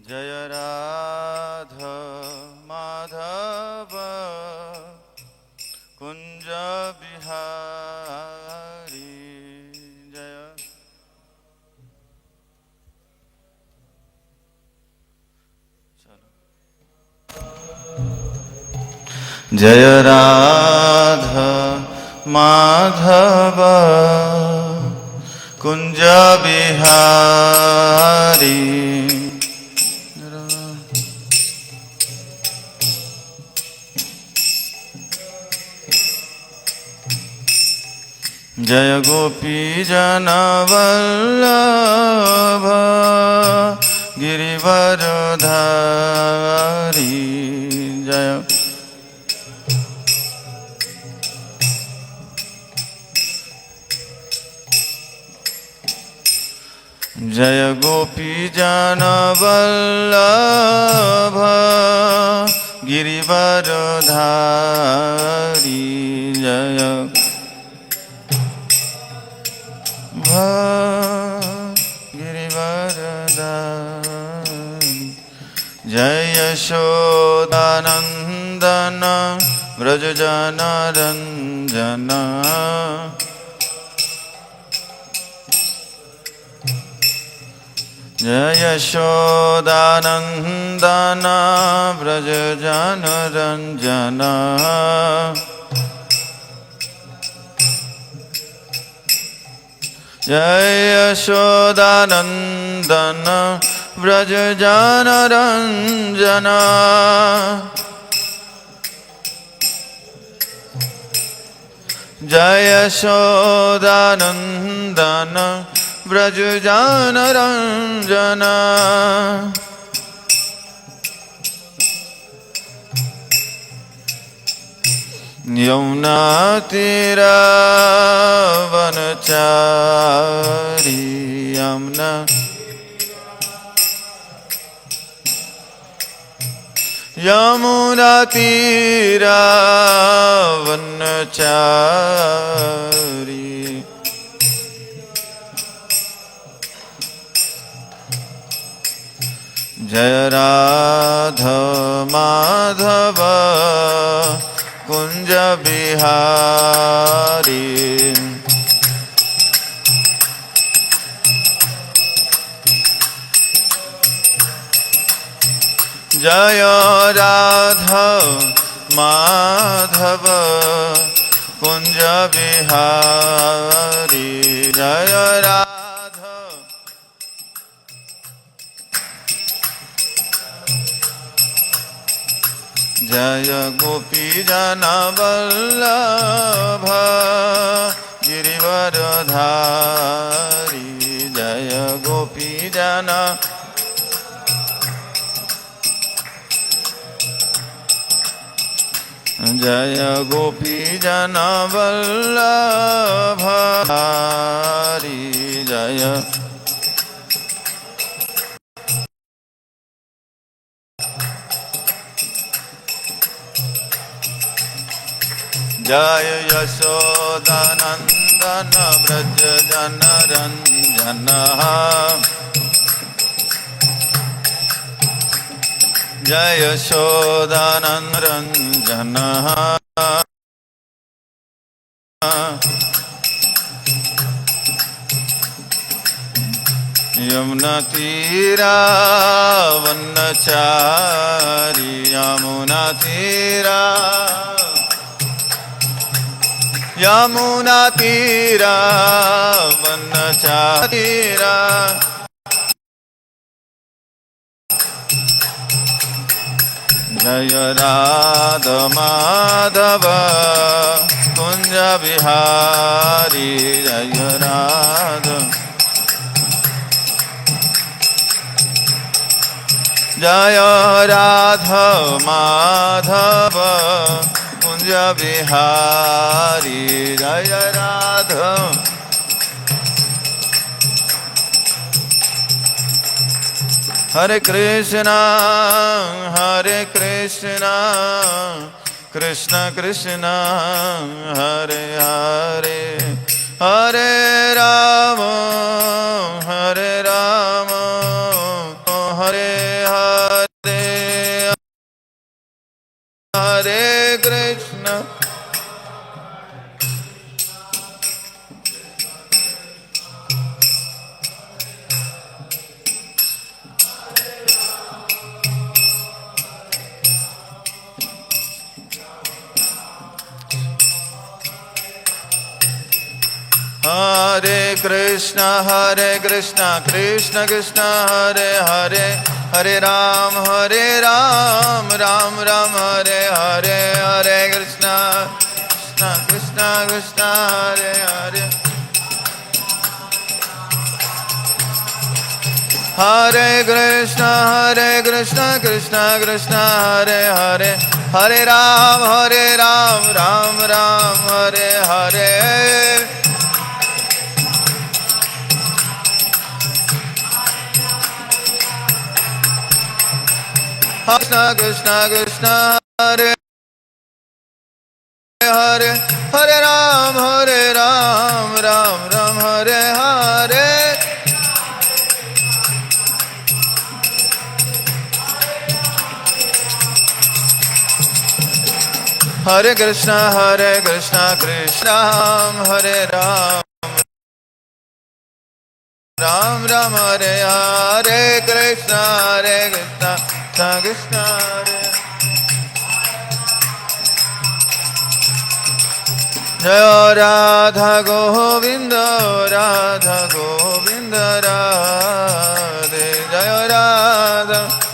जय राधा माधव कुंज बिहारी जय। जय राधा माधव कुंज बिहारी जय गोपी जनवल्लभ गिरिवरधारी जय। जय गोपी जनवल्लभ गिरिवरधारी जय। गिरिवरधारी जय यशोदानंदन व्रज जनरंजन जय यशोदानंदन व्रज जनरंजन जय यशोदानंदन व्रज जनरंजन जय यशोदानंदन व्रज जनरंजन यमुना तीरावनचारी यमुना यमुना तीरावनचारी जय राधा माधव कुंज बिहारी जय राधा माधव कुंज बिहारी जय राधा जय गोपी जनवल्लभ गिरिवरधारी जय गोपी जन जय गोपी जनवल्लभ जय जय यशोदानंदन व्रज जनरंजन जय यशोदानंदन यमुना तीरावनचारी यमुना तीरा यमुना तीरावनचारीरा जय राधा माधव कुंज बिहारी जय राधा जय राधा माधव कुंज बिहारी जय राधा हरे कृष्णा कृष्ण कृष्ण हरे हरे हरे राम हरे राम हरे हरे कृष्ण कृष्ण कृष्ण हरे हरे हरे राम राम राम हरे हरे हरे कृष्ण कृष्ण कृष्ण हरे हरे हरे कृष्ण कृष्ण कृष्ण हरे हरे हरे राम राम राम हरे हरे कृष्ण कृष्ण कृष्ण हरे हरे हरे राम राम राम हरे हरे हरे कृष्ण कृष्ण राम हरे राम राम राम हरे हरे कृष्ण कृष्ण हरे जय राधा गोविंद राधे जय राधा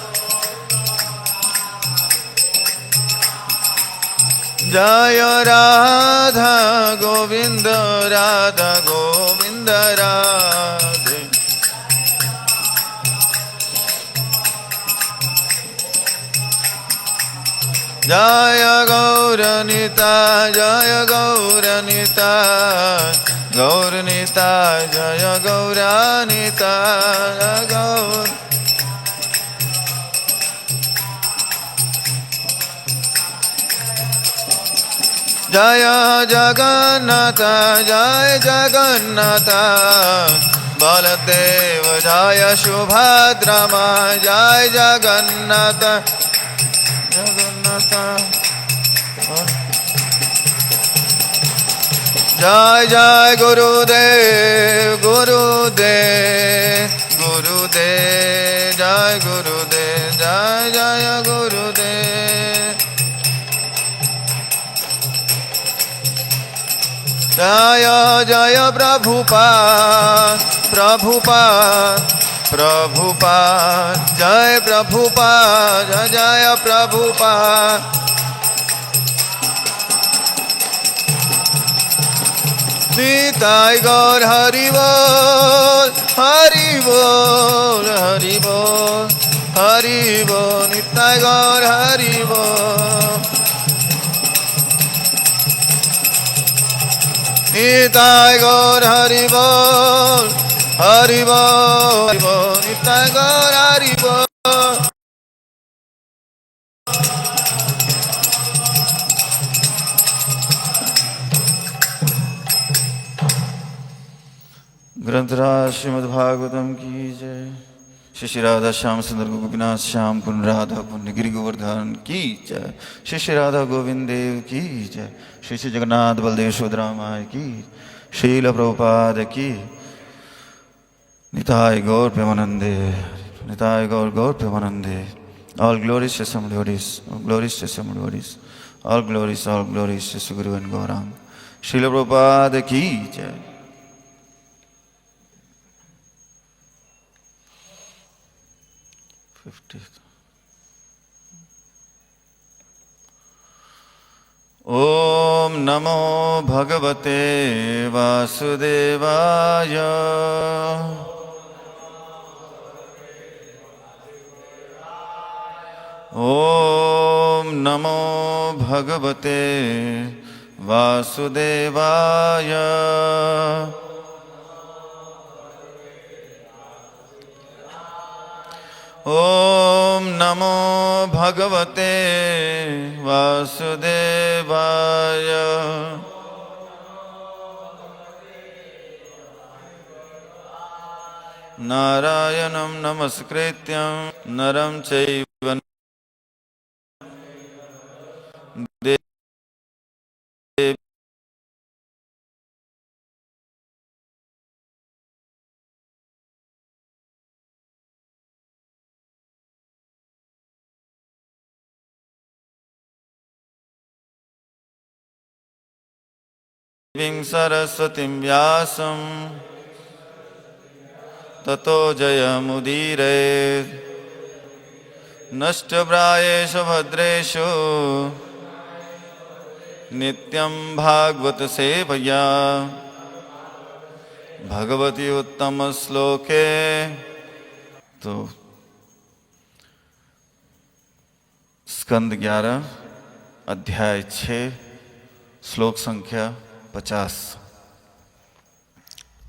जय राधा गोविंद राधे जय गौरनीता जय गौरानीता गौर जय जगन्नाथ बलदेव जय सुभद्रमा जय जगन्नाथ जय जय गुरुदेव जय गुरुदेव जय गुरुदेव जय जय प्रभुपाद जय प्रभुपाद जय प्रभुपाद निताय गौर हरि बोल निताय गौर हरि बोल निताय गौर हरि बोल निताय गौर हरि बोल ग्रंथराज श्रीमद्भागवतम की जय। श्री राधा श्याम सुंदर गोपीनाथ श्याम कुंड राधा कुंड गिरि गोवर्धन की जय। श्री राधा गोविंद देव की जय। श्री जगन्नाथ बलदेव सुभद्रा माई की। श्रील प्रभुपाद की। निताय गौर प्रेमानंदे गौर प्रेमानंदे। All glories to some devotees, all glories to Sri Guru and Gaurang. Srila Prabhupada की जय। ओम नमो भगवते वासुदेवाय। ओम नमो भगवते वासुदेवाय। ओम नमो भगवते वासुदेवाय। नारायणं नमस्कृत्यं नरं चैव देवीं सरस्वतीं व्यासं ततो जयमुदीरयेत्। नष्टप्रायेषु भद्रेषु नित्यं भागवत सेवया भगवती उत्तम श्लोके। तो स्कंद 11 अध्याय 6 श्लोक संख्या 50।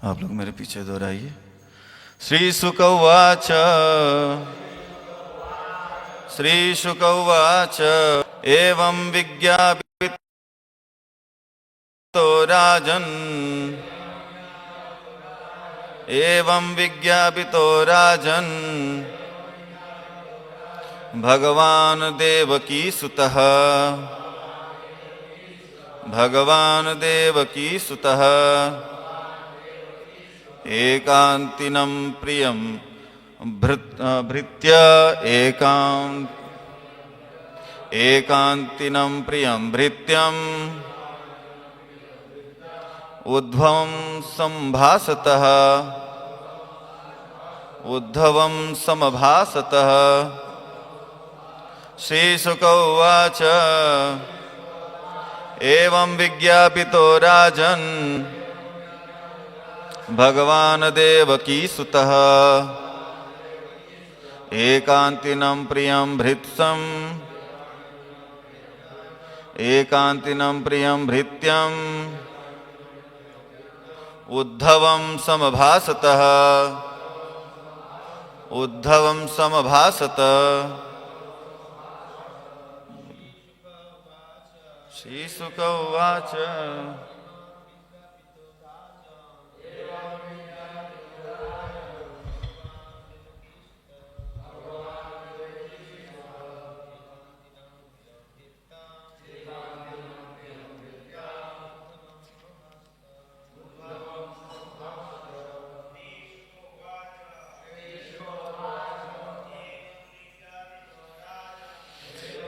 आप लोग मेरे पीछे दोहराइए। श्री शुक उवाच श्री शुक उवाच एवं विज्ञापितो राजन् एवं विज्ञापितो राजन् भगवान् देवकीसुतः भगवान् देवकीसुतः एकान्तिनं प्रियं भृत्य एकान्तिनं प्रियं भृत्यम् उद्धवं सम्भासतः उद्धवं समभासतः। श्रीशुक उवाच एवं विज्ञापितो राजन् भगवान् देवकीसुतः एकान्तिनं प्रियं भृत्यम् एकान्तिनं प्रियं भृत्यम् उद्धवं समभासतः उद्धवं समभासतः। श्रीशुक उवाच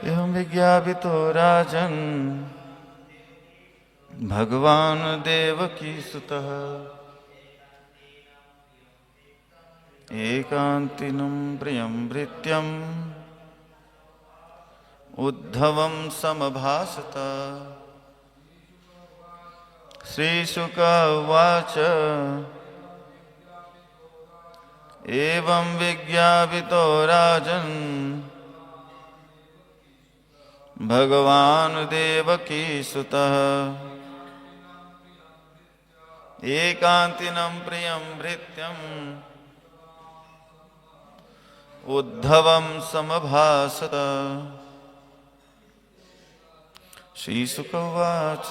एवं विज्ञापितो राजन् भगवान् देवकीसुतः एकान्तिनं प्रियं भृत्यम् उद्धवं समभासतः। श्रीशुक उवाच एवं विज्ञापितो राजन् भगवान् देवकीसुतः एकान्तिनं प्रियं भृत्यम् उद्धवं समभासतः। श्रीशुक उवाच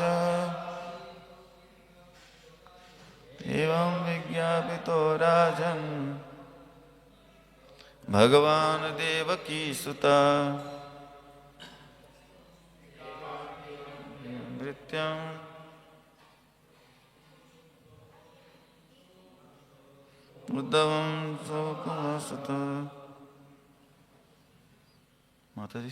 एवं विज्ञापितो राजन् भगवान् देवकीसुतः भृत्यम् उद्धवं समभासतः। माता जी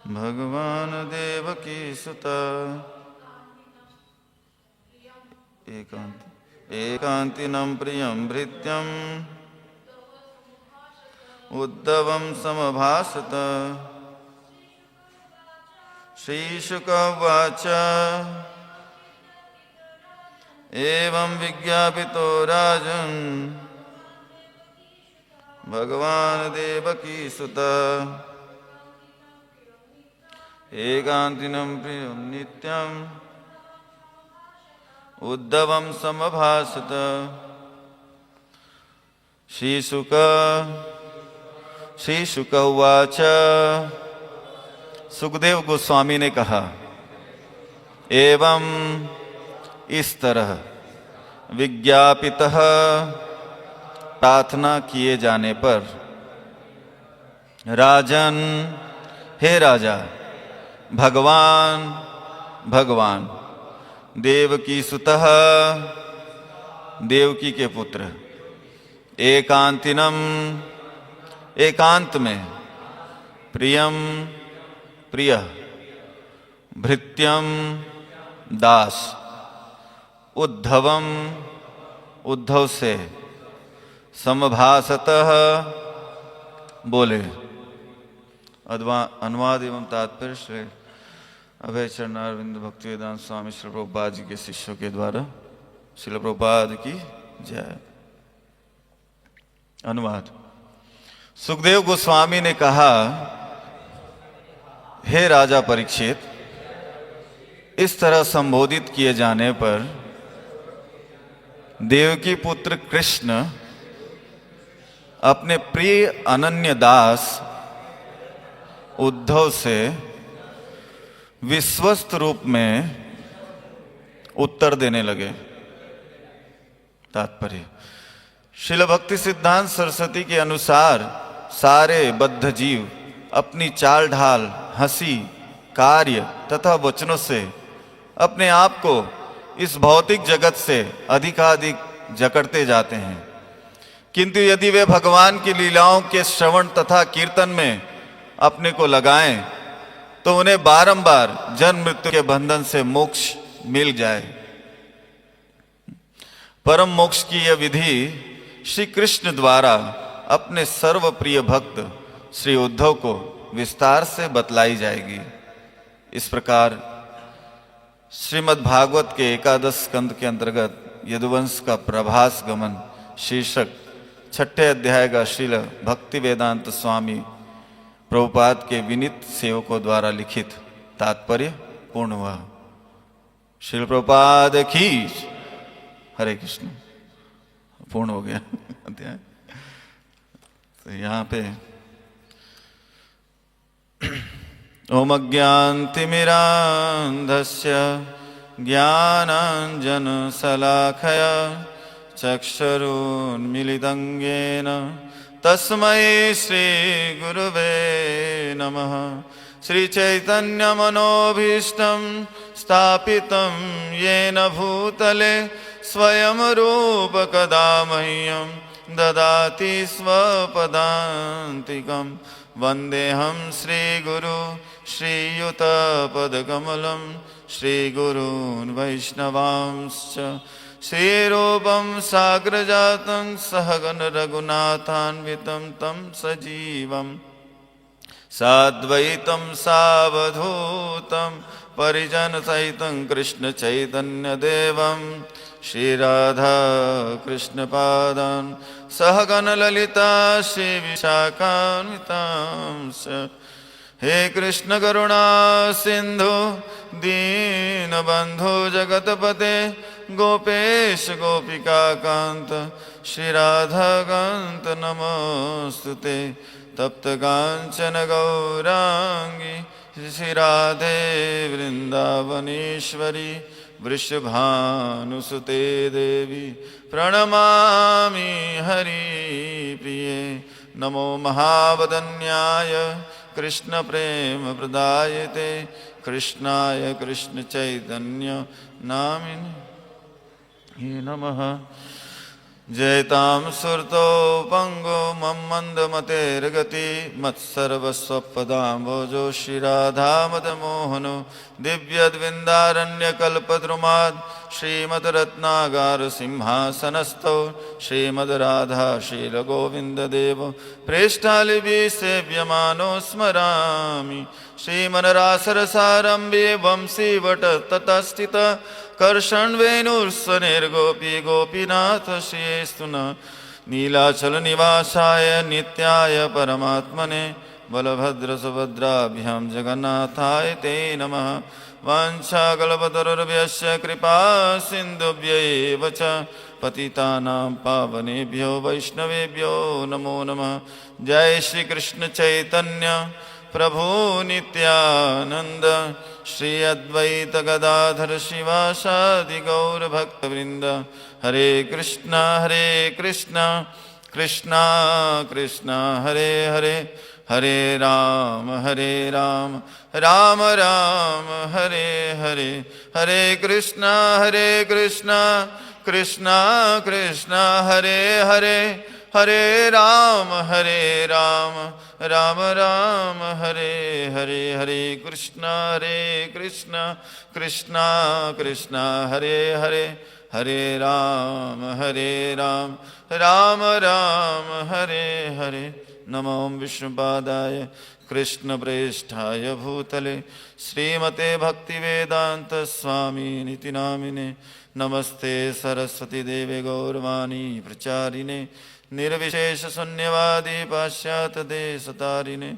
भगवान् देवकीसुतः एकान्तिनं प्रियं भृत्यम् उद्धवं समभासतः। श्रीशुक उवाच एवं विज्ञापितो राजन् भगवान् देवकीसुतः एकान्तिनं प्रियं नित्यम् उद्धवं समभासतः। श्रीशुक उवाच सुखदेव गोस्वामी ने कहा एवं इस तरह विज्ञापितः प्रार्थना किए जाने पर राजन हे राजा भगवान देवकी सुतः देवकी के पुत्र एकांतिनम एकांत में, प्रियम प्रिय, भृत्यम दास, उद्धवम उद्धव से, समभासतः बोले। अनुवाद एवं तात्पर्य श्री अभय चरणारविंद भक्ति वेदांत स्वामी श्री प्रभुपाद जी के शिष्यों के द्वारा। श्रील प्रभुपाद की जय। अनुवाद। सुखदेव गोस्वामी ने कहा, हे राजा परीक्षित, इस तरह संबोधित किए जाने पर देवकी पुत्र कृष्ण अपने प्रिय अनन्य दास उद्धव से विश्वस्त रूप में उत्तर देने लगे। तात्पर्य। श्रील भक्ति सिद्धांत सरस्वती के अनुसार सारे बद्ध जीव अपनी चाल ढाल, हंसी, कार्य तथा वचनों से अपने आप को इस भौतिक जगत से अधिकाधिक जकड़ते जाते हैं, किंतु यदि वे भगवान की लीलाओं के श्रवण तथा कीर्तन में अपने को लगाएं तो उन्हें बारंबार जन्म मृत्यु के बंधन से मोक्ष मिल जाए। परम मोक्ष की यह विधि श्री कृष्ण द्वारा अपने सर्वप्रिय भक्त श्री उद्धव को विस्तार से बतलाई जाएगी। इस प्रकार श्रीमद् भागवत के एकादश स्कंद के अंतर्गत यदुवंश का प्रभास गमन शीर्षक 6ठे अध्याय का श्रील भक्ति वेदांत स्वामी प्रभुपाद के विनीत सेवकों द्वारा लिखित तात्पर्य पूर्ण हुआ। श्रील प्रभुपाद की हरे कृष्ण। पूर्ण हो गया अध्याय। तो यहाँ पे ओम अज्ञानतिमिरान्धस्य ज्ञानाञ्जनशलाखया चक्षुरुन्मीलितं येन तस्मै श्रीगुरुवे नमः। श्रीचैतन्यमनोभीष्टं स्थापितं येन भूतले स्वयं रूप कदा मह्यं ददाति स्वपदान्तिकं। वन्देऽहं श्रीगुरु श्रीयुतपदकमलं श्रीगुरून् वैष्णवांश्च। श्रीरूपं साग्रजातं सहगण रघुनाथान्वितं तं सजीवं साद्वैतं सावधूतं परिजनसहितं कृष्ण चैतन्यदेवं श्रीराधा कृष्णपादान् सहगण ललिता श्रीविशाखान्वितांश्च। हे कृष्ण करुणा सिंधु दीनबंधु जगतपते गोपेश गोपिका कांत श्रीराधाकांत नमोस्तुते। तप्त कांचन गौरांगी श्रीराधे वृंदावनेश्वरी वृषभानुसुते देवी प्रणमामि हरिप्रिये। नमो महावदन्याय कृष्ण प्रेम प्रदायते कृष्णाय कृष्ण चैतन्य नामिने नमः। जयतां सुरतो पंगो मम मंदमतेर्गति मत्सर्वस्वपदाम्भोजो श्रीराधा मदमोहनो दिव्यद्विन्दारण्यकल्पद्रुमात् श्रीमद्रत्नागार सिंहासनस्थो श्रीमद्राधा शीलगोविन्ददेव प्रेष्ठालिभिः सेव्यमानो स्मरामि। श्रीमन्रासरसारम्भे वंशीवट ततस्थित कर्षण्वेणुर्स्वनिर्गोपी गोपीनाथ श्रीस्तु न। नीलाचल निवासाय नित्याय परमात्मने बलभद्र सुभद्राभ्यां जगन्नाथाय ते नमः। वाञ्छाकल्पतरुर्भ्यश्च कृपा सिन्धुभ्यैव च पतितानां पावनेभ्यो वैष्णवेभ्यो नमो नमः। जय श्री कृष्ण चैतन्य प्रभु नित्यानंद श्री अद्वैत गदाधर शिवासादि गौर भक्तवृंद। हरे कृष्णा कृष्णा कृष्णा हरे हरे हरे राम राम राम हरे हरे। हरे कृष्णा कृष्णा कृष्णा हरे हरे हरे राम राम राम हरे हरे, हरे कृष्ण कृष्ण कृष्ण हरे हरे, हरे राम राम राम हरे हरे। नमो विष्णुपादाय कृष्णप्रेष्ठाय भूतले श्रीमते भक्तिवेदांत स्वामी निति नामिने। नमस्ते सरस्वती देवे गौरवाणी प्रचारिणे, निर्विशेष शून्यवादी पाश्चात्य देशतारिणे।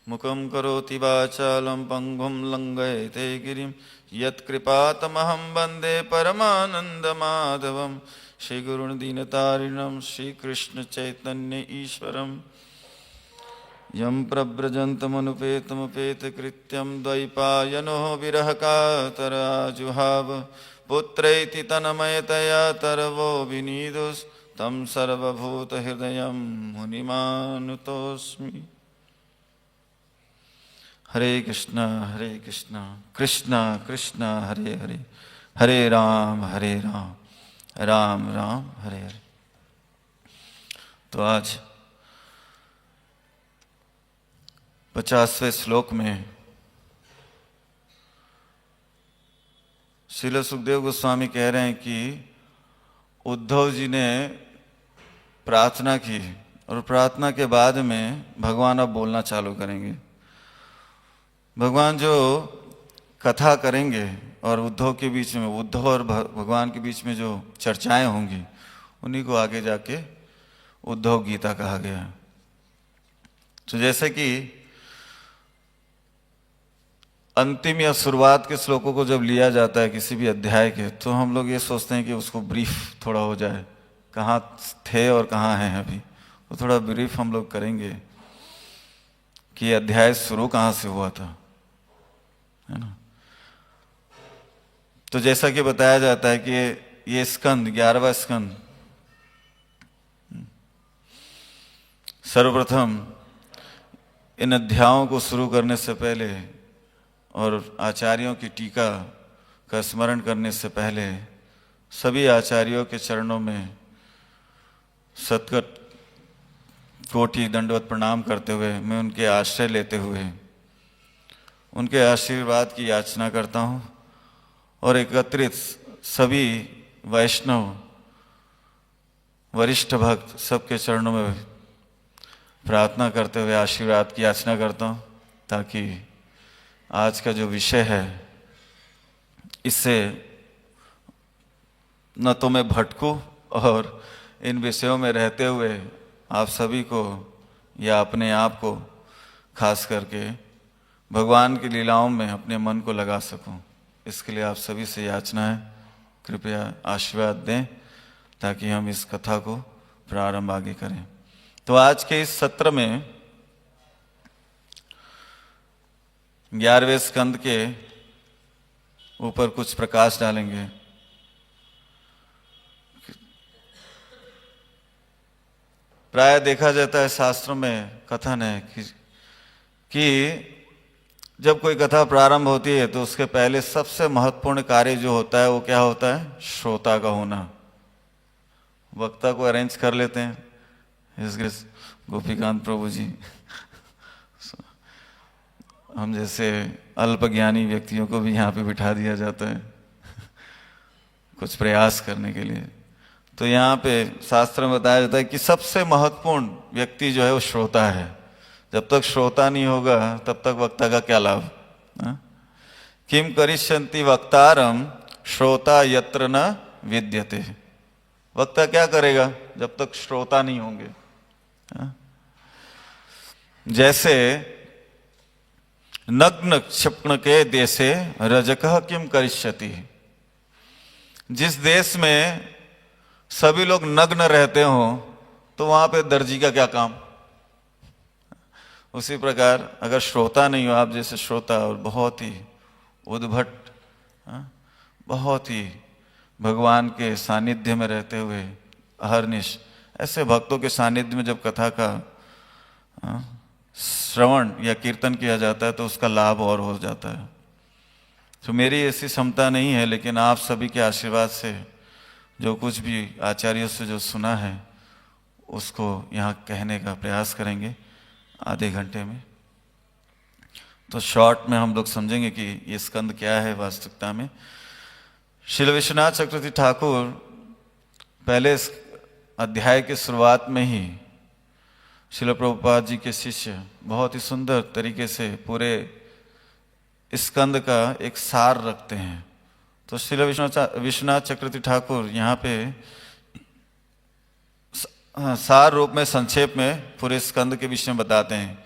मुखं करोति वाचालं पंगुं लंघयते गिरिं, यत्कृपातमहं वन्दे परमानन्दमाधवं। श्रीगुरुं दीनतारिणं श्रीकृष्ण चैतन्य ईश्वरम्। यं प्रव्रजन्तमनुपेतमुपेतकृत्यं द्वैपायनो विरहकातराजुहाव, पुत्रैति तन्मयतया तरवो विनीदुस्, तं सर्वभूतहृदयं मुनिमानुतोऽस्मि। हरे कृष्ण कृष्ण कृष्ण हरे हरे, हरे राम राम राम हरे हरे। तो आज 50वें श्लोक में श्रील सुखदेव गोस्वामी कह रहे हैं कि उद्धव जी ने प्रार्थना की और प्रार्थना के बाद में भगवान अब बोलना चालू करेंगे। भगवान जो कथा करेंगे और उद्धव के बीच में, उद्धव और भगवान के बीच में जो चर्चाएं होंगी, उन्हीं को आगे जाके उद्धव गीता कहा गया है। तो जैसे कि अंतिम या शुरुआत के श्लोकों को जब लिया जाता है किसी भी अध्याय के, तो हम लोग ये सोचते हैं कि उसको ब्रीफ थोड़ा हो जाए, कहाँ थे और कहाँ हैं अभी, तो थोड़ा ब्रीफ हम लोग करेंगे कि अध्याय शुरू कहाँ से हुआ था, है ना। तो जैसा कि बताया जाता है कि ये स्कंद 11वां स्कंद सर्वप्रथम इन अध्यायों को शुरू करने से पहले और आचार्यों की टीका का स्मरण करने से पहले सभी आचार्यों के चरणों में सतगत कोटि दंडवत प्रणाम करते हुए, मैं उनके आश्रय लेते हुए उनके आशीर्वाद की याचना करता हूँ और एकत्रित सभी वैष्णव वरिष्ठ भक्त सबके चरणों में प्रार्थना करते हुए आशीर्वाद की याचना करता हूँ, ताकि आज का जो विषय है इससे न तो मैं भटकूं और इन विषयों में रहते हुए आप सभी को या अपने आप को खास करके भगवान की लीलाओं में अपने मन को लगा सकूं। इसके लिए आप सभी से याचना है, कृपया आशीर्वाद दें ताकि हम इस कथा को प्रारंभ आगे करें। तो आज के इस सत्र में 11वें स्कंद के ऊपर कुछ प्रकाश डालेंगे। प्राय देखा जाता है, शास्त्रों में कथन है कि जब कोई कथा प्रारंभ होती है तो उसके पहले सबसे महत्वपूर्ण कार्य जो होता है वो क्या होता है? श्रोता का होना। वक्ता को अरेंज कर लेते हैं, गोपीकांत प्रभु जी हम जैसे अल्पज्ञानी व्यक्तियों को भी यहाँ पे बिठा दिया जाता है कुछ प्रयास करने के लिए। तो यहाँ पे शास्त्र में बताया जाता है कि सबसे महत्वपूर्ण व्यक्ति जो है वो श्रोता है। जब तक श्रोता नहीं होगा तब तक वक्ता का क्या लाभ? किम करिष्यन्ति वक्तारम श्रोता यत्र न विद्यते। वक्ता क्या करेगा जब तक श्रोता नहीं होंगे? जैसे नग्न क्षिपण के देशे रजकः किम करिष्यति। जिस देश में सभी लोग नग्न रहते हो तो वहां पे दर्जी का क्या काम? उसी प्रकार अगर श्रोता नहीं हो, आप जैसे श्रोता और बहुत ही उद्भट, बहुत ही भगवान के सानिध्य में रहते हुए अहर्निश ऐसे भक्तों के सानिध्य में जब कथा का श्रवण या कीर्तन किया जाता है तो उसका लाभ और हो जाता है। तो मेरी ऐसी क्षमता नहीं है, लेकिन आप सभी के आशीर्वाद से जो कुछ भी आचार्यों से जो सुना है उसको यहाँ कहने का प्रयास करेंगे आधे घंटे में। तो शॉर्ट में हम लोग समझेंगे कि ये स्कंद क्या है वास्तविकता में। श्रील विश्वनाथ चक्रवर्ती ठाकुर पहले इस अध्याय के शुरुआत में ही श्रील प्रभुपाद जी के शिष्य बहुत ही सुंदर तरीके से पूरे स्कंद का एक सार रखते हैं। तो श्रील विश्वनाथ चक्रवर्ती ठाकुर यहाँ पे सार रूप में संक्षेप में पूरे स्कंद के विषय में बताते हैं।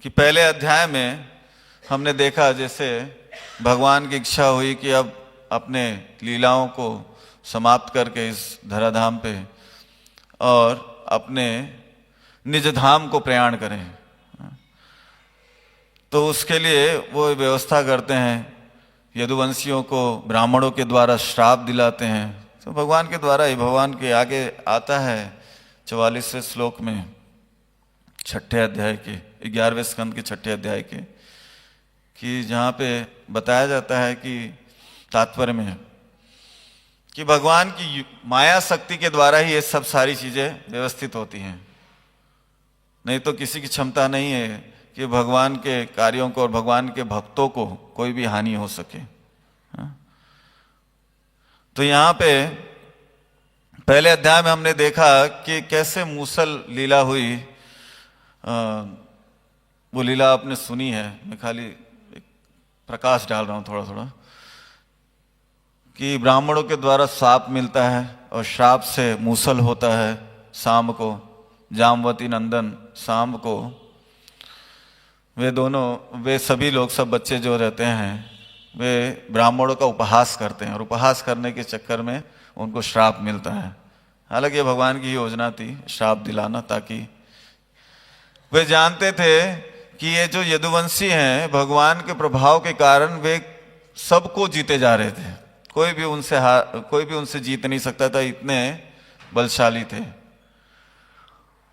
कि पहले अध्याय में हमने देखा जैसे भगवान की इच्छा हुई कि अब अपने लीलाओं को समाप्त करके इस धराधाम पे और अपने निज धाम को प्रयाण करें। तो उसके लिए वो व्यवस्था करते हैं, यदुवंशियों को ब्राह्मणों के द्वारा श्राप दिलाते हैं। तो भगवान के द्वारा ही, भगवान के आगे आता है 44वें श्लोक में 6ठे अध्याय के 11वें स्कंद के 6ठे अध्याय के, कि जहाँ पे बताया जाता है कि तात्पर्य में कि भगवान की माया शक्ति के द्वारा ही ये सब सारी चीजें व्यवस्थित होती हैं। नहीं तो किसी की क्षमता नहीं है कि भगवान के कार्यों को और भगवान के भक्तों को कोई भी हानि हो सके। तो यहाँ पे पहले अध्याय में हमने देखा कि कैसे मूसल लीला हुई। वो लीला आपने सुनी है, मैं खाली एक प्रकाश डाल रहा हूँ थोड़ा थोड़ा, कि ब्राह्मणों के द्वारा श्राप मिलता है और श्राप से मूसल होता है। शाम को जामवती नंदन शाम को वे सभी लोग, सब बच्चे जो रहते हैं वे ब्राह्मणों का उपहास करते हैं और उपहास करने के चक्कर में उनको श्राप मिलता है। हालांकि ये भगवान की योजना थी श्राप दिलाना, ताकि वे जानते थे कि ये जो यदुवंशी हैं भगवान के प्रभाव के कारण वे सबको जीते जा रहे थे। कोई भी उनसे जीत नहीं सकता था, इतने बलशाली थे।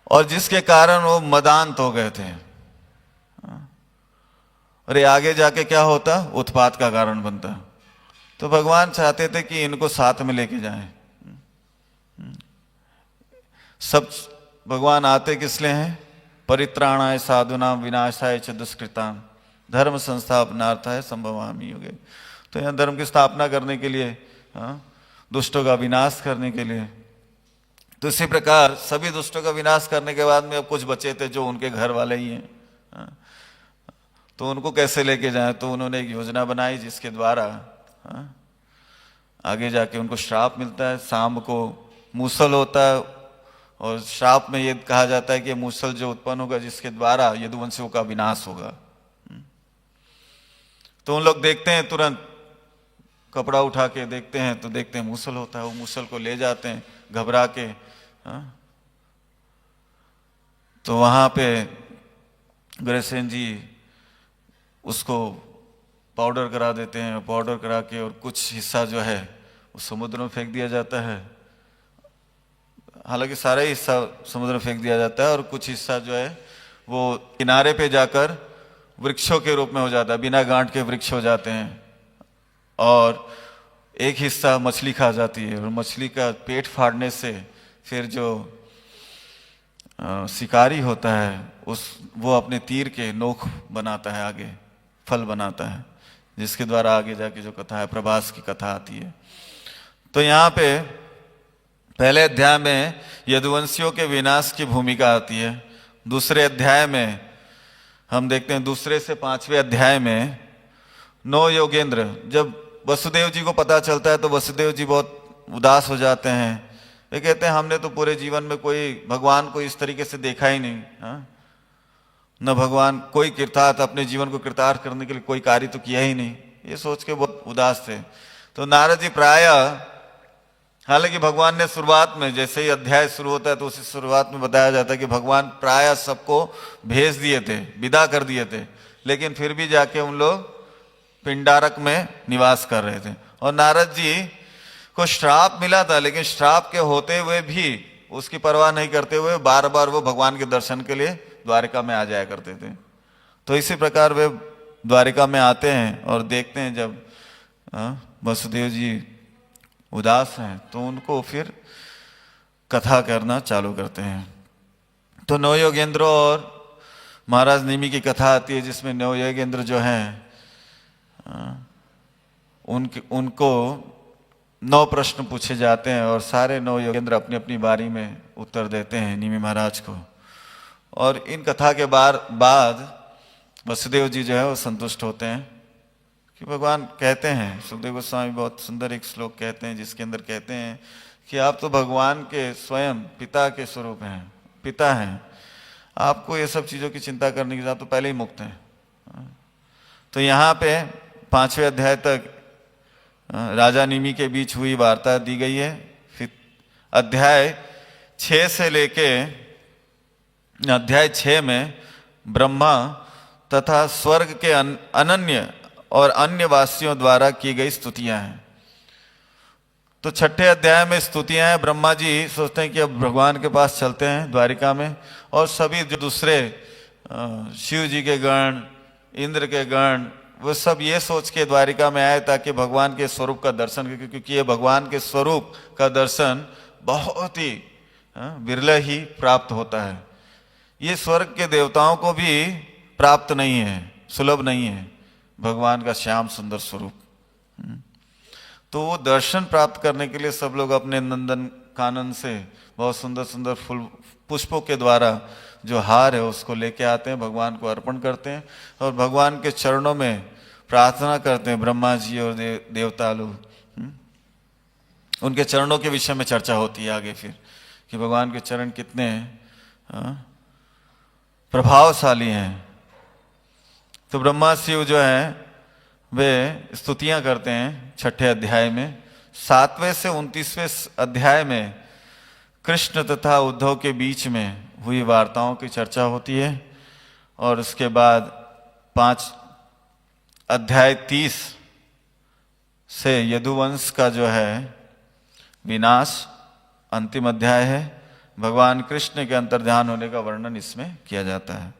और जिसके कारण वो मदांत हो गए थे। और ये आगे जाके क्या होता, उत्पात का कारण बनता। तो भगवान चाहते थे कि इनको साथ में लेके जाएं। सब भगवान आते किस लिए हैं? परित्राणाय साधुनाम विनाशाय च दुष्कृताम धर्म संस्थापनार्थाय संभवामि युगे। तो यहाँ धर्म की स्थापना करने के लिए, दुष्टों का विनाश करने के लिए। तो इसी प्रकार सभी दुष्टों का विनाश करने के बाद में अब कुछ बचे थे जो उनके घर वाले ही हैं। तो उनको कैसे लेके जाएं? तो उन्होंने एक योजना बनाई जिसके द्वारा आगे जाके उनको श्राप मिलता है। शाम को मूसल होता है और श्राप में ये कहा जाता है कि मूसल जो उत्पन्न होगा जिसके द्वारा यदुवंशियों का विनाश होगा। तो उन लोग देखते हैं, तुरंत कपड़ा उठा के देखते हैं तो देखते हैं मूसल होता है। वो मूसल को ले जाते हैं घबरा के। तो वहां पे ग्रेसेन जी उसको पाउडर करा देते हैं। पाउडर करा के और कुछ हिस्सा जो है वो समुद्र में फेंक दिया जाता है। हालांकि सारा ही हिस्सा समुद्र में फेंक दिया जाता है और कुछ हिस्सा जो है वो किनारे पे जाकर वृक्षों के रूप में हो जाता है, बिना गांठ के वृक्ष हो जाते हैं। और एक हिस्सा मछली खा जाती है और मछली का पेट फाड़ने से फिर जो शिकारी होता है वो अपने तीर के नोक बनाता है, आगे फल बनाता है, जिसके द्वारा आगे जाके जो कथा है प्रभास की कथा आती है। तो यहाँ पे पहले अध्याय में यदुवंशियों के विनाश की भूमिका आती है। दूसरे अध्याय में हम देखते हैं, दूसरे से 5वें अध्याय में 9 योगेंद्र, जब वसुदेव जी को पता चलता है तो वसुदेव जी बहुत उदास हो जाते हैं। वे कहते हैं हमने तो पूरे जीवन में कोई भगवान को इस तरीके से देखा ही नहीं। न भगवान कोई कृतार्थ, अपने जीवन को कृतार्थ करने के लिए कोई कार्य तो किया ही नहीं। ये सोच के बहुत उदास थे। तो नारद जी प्रायः, हालांकि भगवान ने शुरुआत में जैसे ही अध्याय शुरू होता है तो उसी शुरुआत में बताया जाता है कि भगवान प्रायः सबको भेज दिए थे, विदा कर दिए थे, लेकिन फिर भी जाके उन लोग पिंडारक में निवास कर रहे थे। और नारद जी को श्राप मिला था, लेकिन श्राप के होते हुए भी उसकी परवाह नहीं करते हुए बार बार वो भगवान के दर्शन के लिए द्वारिका में आ जाया करते थे। तो इसी प्रकार वे द्वारिका में आते हैं और देखते हैं जब वसुदेव जी उदास हैं, तो उनको फिर कथा करना चालू करते हैं। तो नवयोगेंद्र और महाराज निमि की कथा आती है, जिसमें नवयोगेंद्र जो हैं उनको 9 प्रश्न पूछे जाते हैं और सारे नवयोगेंद्र अपनी अपनी बारी में उत्तर देते हैं निमि महाराज को। और इन कथा के बाद वसुदेव जी जो है वो संतुष्ट होते हैं कि भगवान कहते हैं, सुखदेव गोस्वामी बहुत सुंदर एक श्लोक कहते हैं जिसके अंदर कहते हैं कि आप तो भगवान के स्वयं पिता के स्वरूप हैं, पिता हैं, आपको ये सब चीज़ों की चिंता करने की, आप तो पहले ही मुक्त हैं। तो यहाँ पे 5वें अध्याय तक राजा निमि के बीच हुई वार्ता दी गई है। फिर अध्याय 6 से लेके अध्याय 6 में ब्रह्मा तथा स्वर्ग के अनन्य और अन्य वासियों द्वारा की गई स्तुतियां हैं। तो 6ठे अध्याय में स्तुतियां हैं। ब्रह्मा जी सोचते हैं कि अब भगवान के पास चलते हैं द्वारिका में, और सभी जो दूसरे शिव जी के गण, इंद्र के गण, वो सब ये सोच के द्वारिका में आए ताकि भगवान के स्वरूप का दर्शन करें, क्योंकि ये भगवान के स्वरूप का दर्शन बहुत ही विरल ही प्राप्त होता है। ये स्वर्ग के देवताओं को भी प्राप्त नहीं है, सुलभ नहीं है भगवान का श्याम सुंदर स्वरूप। तो वो दर्शन प्राप्त करने के लिए सब लोग अपने नंदन कानन से बहुत सुंदर सुंदर फूल पुष्पों के द्वारा जो हार है उसको लेके आते हैं, भगवान को अर्पण करते हैं और भगवान के चरणों में प्रार्थना करते हैं। ब्रह्मा जी और देवता लोग, उनके चरणों के विषय में चर्चा होती है आगे फिर कि भगवान के चरण कितने प्रभावशाली हैं। तो ब्रह्मा शिव जो है वे स्तुतियां करते हैं 6ठे अध्याय में। 7वें से 29वें अध्याय में कृष्ण तथा उद्धव के बीच में हुई वार्ताओं की चर्चा होती है और उसके बाद अध्याय 30 से यदुवंश का जो है विनाश अंतिम अध्याय है। भगवान कृष्ण के अंतर्ध्यान होने का वर्णन इसमें किया जाता है।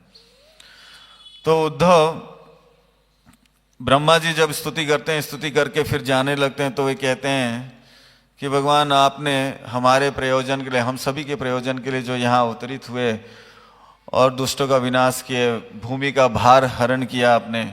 तो उद्धव ब्रह्मा जी जब स्तुति करते हैं, स्तुति करके फिर जाने लगते हैं, तो वे कहते हैं कि भगवान आपने हमारे प्रयोजन के लिए, हम सभी के प्रयोजन के लिए जो यहाँ अवतरित हुए और दुष्टों का विनाश किए, भूमि का भार हरण किया आपने,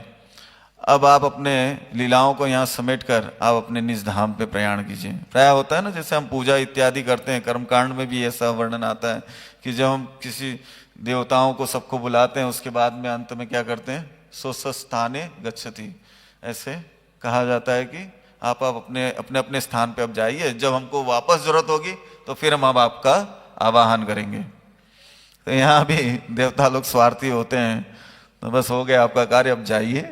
अब आप अपने लीलाओं को यहाँ समेट कर आप अपने निज धाम पे प्रयाण कीजिए। प्राय होता है ना, जैसे हम पूजा इत्यादि करते हैं, कर्मकांड में भी ऐसा वर्णन आता है कि जब हम किसी देवताओं को सबको बुलाते हैं, उसके बाद में अंत में क्या करते हैं, स्वस्वस्थाने गच्छति, ऐसे कहा जाता है कि आप अपने अपने अपने स्थान पे अब जाइए, जब हमको वापस जरूरत होगी तो फिर हम अब आपका आवाहन करेंगे। तो यहाँ भी देवता लोग स्वार्थी होते हैं, तो बस हो गया आपका कार्य, अब जाइए।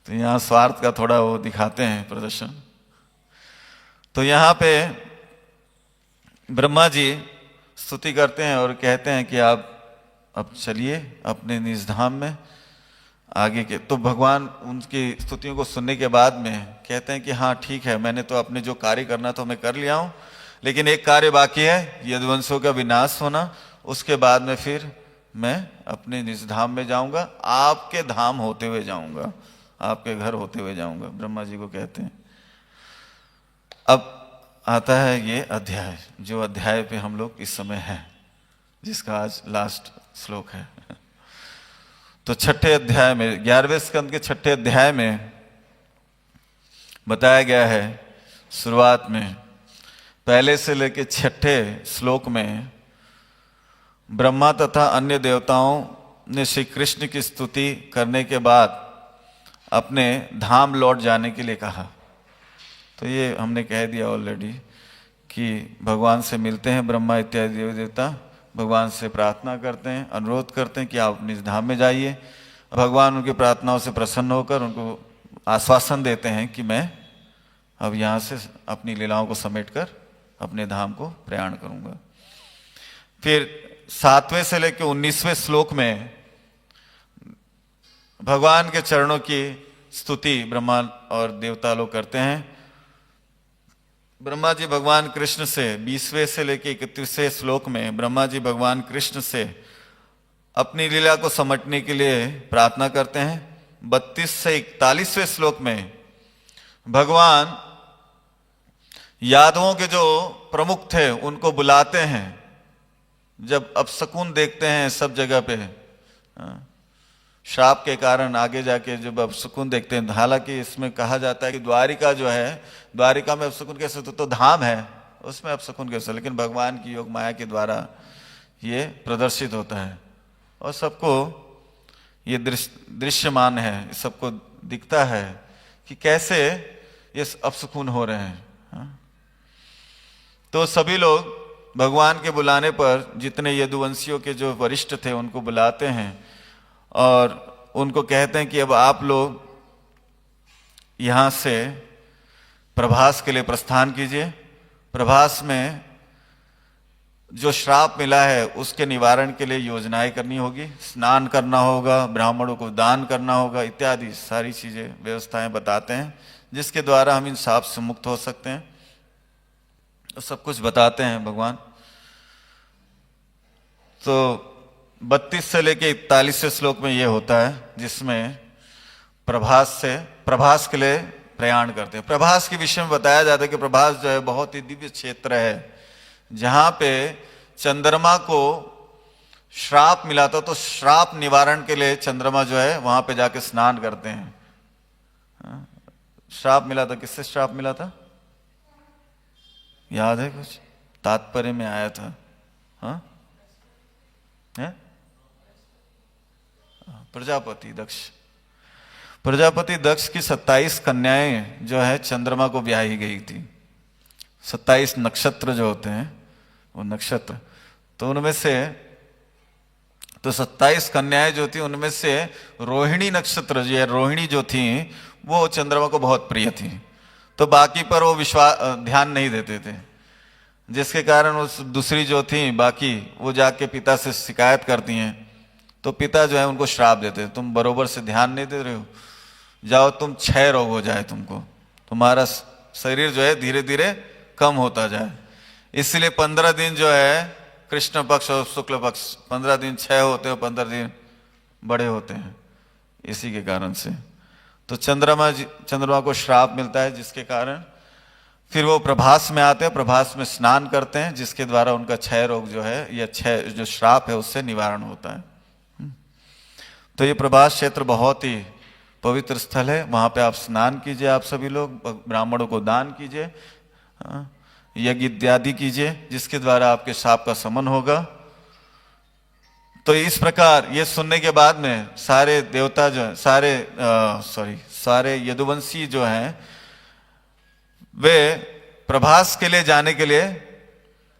तो यहाँ स्वार्थ का थोड़ा वो दिखाते हैं प्रदर्शन। तो यहाँ पे ब्रह्मा जी स्तुति करते हैं और कहते हैं कि आप अब चलिए अपने निज धाम में आगे के। तो भगवान उनकी स्तुतियों को सुनने के बाद में कहते हैं कि हाँ ठीक है, मैंने तो अपने जो कार्य करना था मैं कर लिया हूँ, लेकिन एक कार्य बाकी है, यदुवंशों का विनाश होना। उसके बाद में फिर मैं अपने निज धाम में जाऊंगा, आपके धाम होते हुए जाऊंगा, आपके घर होते हुए जाऊंगा, ब्रह्मा जी को कहते हैं। अब आता है ये अध्याय, जो अध्याय पे हम लोग इस समय हैं, जिसका आज लास्ट श्लोक है। तो 6ठे अध्याय में, 11वें स्कंद के 6ठे अध्याय में बताया गया है, शुरुआत में पहले से लेकर 6ठे श्लोक में ब्रह्मा तथा अन्य देवताओं ने श्री कृष्ण की स्तुति करने के बाद अपने धाम लौट जाने के लिए कहा। तो ये हमने कह दिया ऑलरेडी कि भगवान से मिलते हैं ब्रह्मा इत्यादि देवी देवता, भगवान से प्रार्थना करते हैं, अनुरोध करते हैं कि आप अपने धाम में जाइए। भगवान उनकी प्रार्थनाओं से प्रसन्न होकर उनको आश्वासन देते हैं कि मैं अब यहाँ से अपनी लीलाओं को समेटकर अपने धाम को प्रयाण करूँगा। फिर 7वें से लेकर 19वें श्लोक में भगवान के चरणों की स्तुति ब्रह्मा और देवता लोग करते हैं। ब्रह्मा जी भगवान कृष्ण से 20वें से लेकर 31वें श्लोक में ब्रह्मा जी भगवान कृष्ण से अपनी लीला को समटने के लिए प्रार्थना करते हैं। 32 से 41वें श्लोक में भगवान यादवों के जो प्रमुख थे उनको बुलाते हैं, जब अपशकुन देखते हैं सब जगह पे, श्राप के कारण आगे जाके जब अपशकुन देखते हैं, हालांकि इसमें कहा जाता है कि द्वारिका जो है, द्वारिका में अपशकुन कैसे, तो धाम है उसमें अपशकुन कैसे, लेकिन भगवान की योग माया के द्वारा ये प्रदर्शित होता है और सबको ये दृश्यमान है, सबको दिखता है कि कैसे ये अपशकुन हो रहे हैं। तो सभी लोग भगवान के बुलाने पर, जितने यदुवंशियों के जो वरिष्ठ थे उनको बुलाते हैं और उनको कहते हैं कि अब आप लोग यहाँ से प्रभास के लिए प्रस्थान कीजिए। प्रभास में जो श्राप मिला है उसके निवारण के लिए योजनाएं करनी होगी, स्नान करना होगा, ब्राह्मणों को दान करना होगा, इत्यादि सारी चीजें व्यवस्थाएं बताते हैं जिसके द्वारा हम इन शाप से मुक्त हो सकते हैं। तो सब कुछ बताते हैं भगवान। तो 32 से लेके 41 श्लोक में ये होता है जिसमें प्रभास के लिए प्रयाण करते हैं। प्रभास के विषय में बताया जाता है कि प्रभास जो है बहुत ही दिव्य क्षेत्र है जहां पे चंद्रमा को श्राप मिला था, तो श्राप निवारण के लिए चंद्रमा जो है वहां पे जाके स्नान करते हैं। श्राप मिला था, किससे श्राप मिला था याद है? कुछ तात्पर्य में आया था। हाँ है? प्रजापति दक्ष की 27 कन्याएं जो है चंद्रमा को ब्याही गई थी। 27 नक्षत्र जो होते हैं वो नक्षत्र, तो उनमें से तो 27 कन्याएं जो थी उनमें से रोहिणी नक्षत्र जो है, रोहिणी जो थी वो चंद्रमा को बहुत प्रिय थी, तो बाकी पर वो ध्यान नहीं देते थे, जिसके कारण उस दूसरी जो थी बाकी वो जाके पिता से शिकायत करती हैं। तो पिता जो है उनको श्राप देते, तुम बरोबर से ध्यान नहीं दे रहे हो, जाओ तुम क्षय रोग हो जाए तुमको, तुम्हारा शरीर जो है धीरे धीरे कम होता जाए। इसलिए 15 दिन जो है कृष्ण पक्ष और शुक्ल पक्ष, 15 दिन क्षय होते हैं, 15 दिन बड़े होते हैं, इसी के कारण से। तो चंद्रमा को श्राप मिलता है जिसके कारण फिर वो प्रभास में आते हैं, प्रभास में स्नान करते हैं जिसके द्वारा उनका क्षय रोग जो है या क्षय जो श्राप है उससे निवारण होता है। तो ये प्रभास क्षेत्र बहुत ही पवित्र स्थल है, वहां पे आप स्नान कीजिए, आप सभी लोग ब्राह्मणों को दान कीजिए, यज्ञ इत्यादि कीजिए जिसके द्वारा आपके शाप का शमन होगा। तो इस प्रकार ये सुनने के बाद में सारे देवता जो है, सारे यदुवंशी जो हैं वे प्रभास के लिए जाने के लिए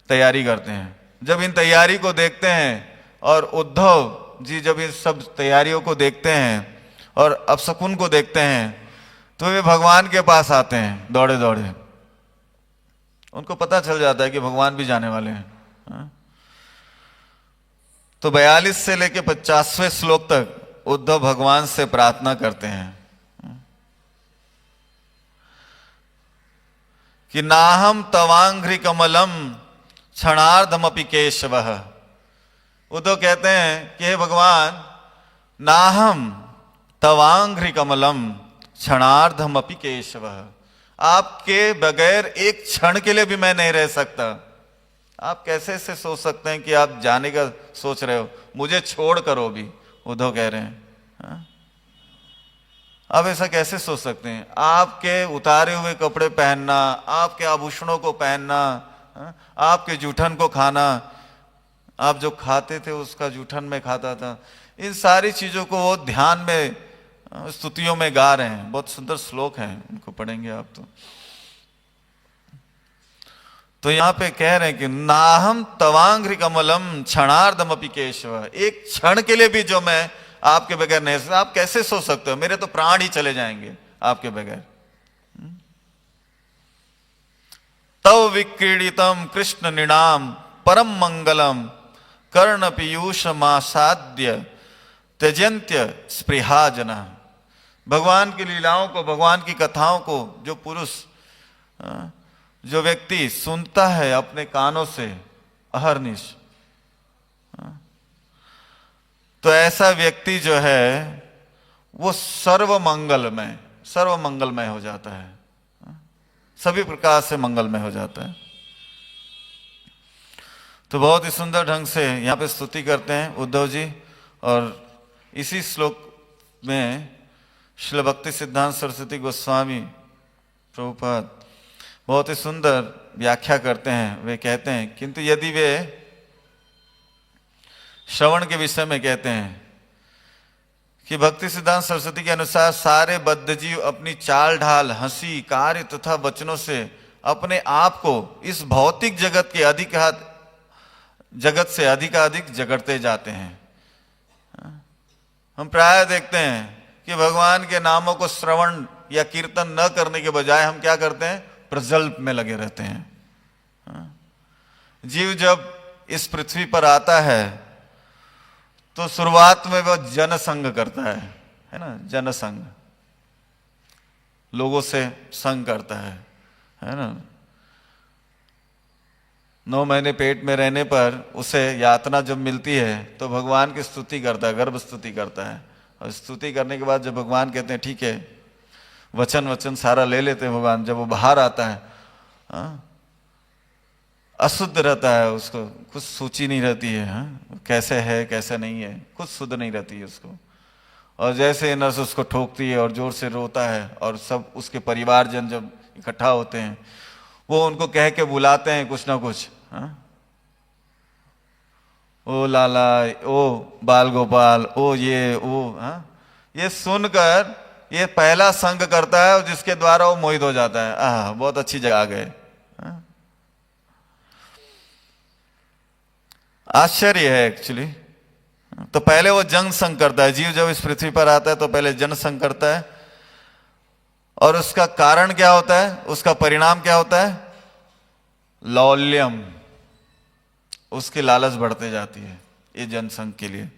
तैयारी करते हैं। जब इन तैयारी को देखते हैं और उद्धव जी जब इन सब तैयारियों को देखते हैं और अपशकुन को देखते हैं तो वे भगवान के पास आते हैं दौड़े दौड़े। उनको पता चल जाता है कि भगवान भी जाने वाले हैं। तो 42 से लेकर 50वें श्लोक तक उद्धव भगवान से प्रार्थना करते हैं कि नाहम तवांघ्रि कमलम क्षणार्धमपि केशवः। उद्धव कहते हैं कि हे भगवान, नाहम तवांघ्रि कमलम क्षणार्धमपि केशवः, आपके बगैर एक क्षण के लिए भी मैं नहीं रह सकता। आप कैसे ऐसे सोच सकते हैं कि आप जाने का सोच रहे हो, मुझे छोड़ करो भी, उद्धव कह रहे हैं। हाँ? आप ऐसा कैसे सोच सकते हैं? आपके उतारे हुए कपड़े पहनना, आपके आभूषणों को पहनना, आपके जूठन को खाना, आप जो खाते थे उसका जूठन में खाता था, इन सारी चीजों को वो ध्यान में स्तुतियों में गा रहे हैं। बहुत सुंदर श्लोक हैं, उनको पढ़ेंगे आप तो यहाँ पे कह रहे हैं कि नाहम तवांघ्रि कमलम क्षणार्धमपि केशव, एक क्षण के लिए भी जो मैं आपके बगैर नहीं, आप कैसे सोच सकते हो? मेरे तो प्राण ही चले जाएंगे आपके बगैर। तव विक्रीडितम कृष्ण निणाम परम मंगलम कर्ण पीयूष मासाद्य त्यजंत्य स्पृहा जना। भगवान की लीलाओं को, भगवान की कथाओं को जो पुरुष, जो व्यक्ति सुनता है अपने कानों से अहरनिश, तो ऐसा व्यक्ति जो है वो सर्व मंगलमय हो जाता है। सभी प्रकार से मंगलमय हो जाता है। तो बहुत ही सुंदर ढंग से यहाँ पे स्तुति करते हैं उद्धव जी। और इसी श्लोक में श्रील भक्ति सिद्धांत सरस्वती गोस्वामी प्रभुपाद बहुत ही सुंदर व्याख्या करते हैं। वे कहते हैं, किंतु यदि वे श्रवण के विषय में कहते हैं कि भक्ति सिद्धांत सरस्वती के अनुसार सारे बद्ध जीव अपनी चाल ढाल, हंसी, कार्य तथा वचनों से अपने आप को इस भौतिक जगत के जगत से अधिकाधिक जगड़ते जाते हैं। हम प्राय देखते हैं कि भगवान के नामों को श्रवण या कीर्तन न करने के बजाय हम क्या करते हैं, प्रजल्प में लगे रहते हैं। जीव जब इस पृथ्वी पर आता है तो शुरुआत में वह जनसंग करता है ना, जनसंग, लोगों से संग करता है ना। 9 महीने पेट में रहने पर उसे यातना जब मिलती है तो भगवान की स्तुति करता है, गर्भ स्तुति करता है। और स्तुति करने के बाद जब भगवान कहते हैं ठीक है, वचन सारा ले लेते हैं भगवान, जब वो बाहर आता है अशुद्ध रहता है, उसको कुछ सूची नहीं रहती है, कैसे है कैसे नहीं है, कुछ शुद्ध नहीं रहती है उसको। और जैसे नर्स उसको ठोकती है और जोर से रोता है और सब उसके परिवारजन जब इकट्ठा होते हैं वो उनको कह के बुलाते हैं कुछ ना कुछ, ओ लाला, ओ बाल गोपाल, ओ ये वो, ये सुनकर ये पहला संग करता है और जिसके द्वारा वो मोहित हो जाता है, बहुत अच्छी जगह आ गए। आश्चर्य है एक्चुअली। तो पहले वो जनसंग करता है, जीव जब इस पृथ्वी पर आता है तो पहले जनसंग करता है। और उसका कारण क्या होता है, उसका परिणाम क्या होता है, लौल्यम, उसकी लालच बढ़ते जाती है ये जनसंग के लिए।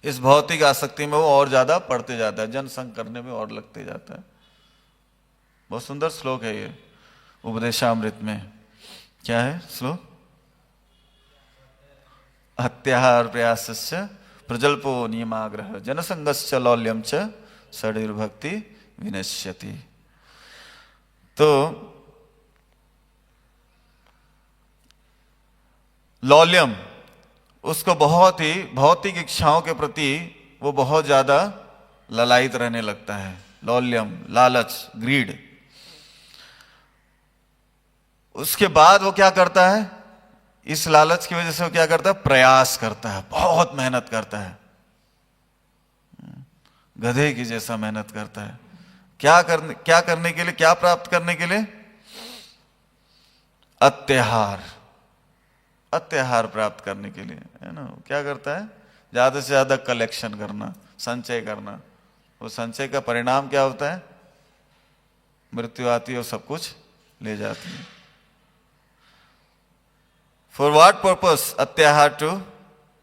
इस भौतिक आसक्ति में वो और ज्यादा पढ़ते जाता है, जनसंग करने में और लगते जाता है। बहुत सुंदर श्लोक है ये उपदेशामृत में। क्या है श्लोक, हत्याहार प्रयासस्य प्रजल्पो नियमाग्रह जनसंगश्च लौल्यम च षडुर्भक्ति विनश्यति। तो लौल्यम, उसको बहुत ही भौतिक इच्छाओं के प्रति वो बहुत ज्यादा ललायित रहने लगता है। लौल्यम, लालच, ग्रीड। उसके बाद वो क्या करता है, इस लालच की वजह से वो क्या करता है, प्रयास करता है, बहुत मेहनत करता है, गधे की जैसा मेहनत करता है। क्या करने के लिए, क्या प्राप्त करने के लिए, अत्याहार प्राप्त करने के लिए, है ना। क्या करता है, ज्यादा से ज्यादा कलेक्शन करना, संचय करना। वो संचय का परिणाम क्या होता है, मृत्यु आती है और सब कुछ ले जाती है। For what purpose अत्याहार to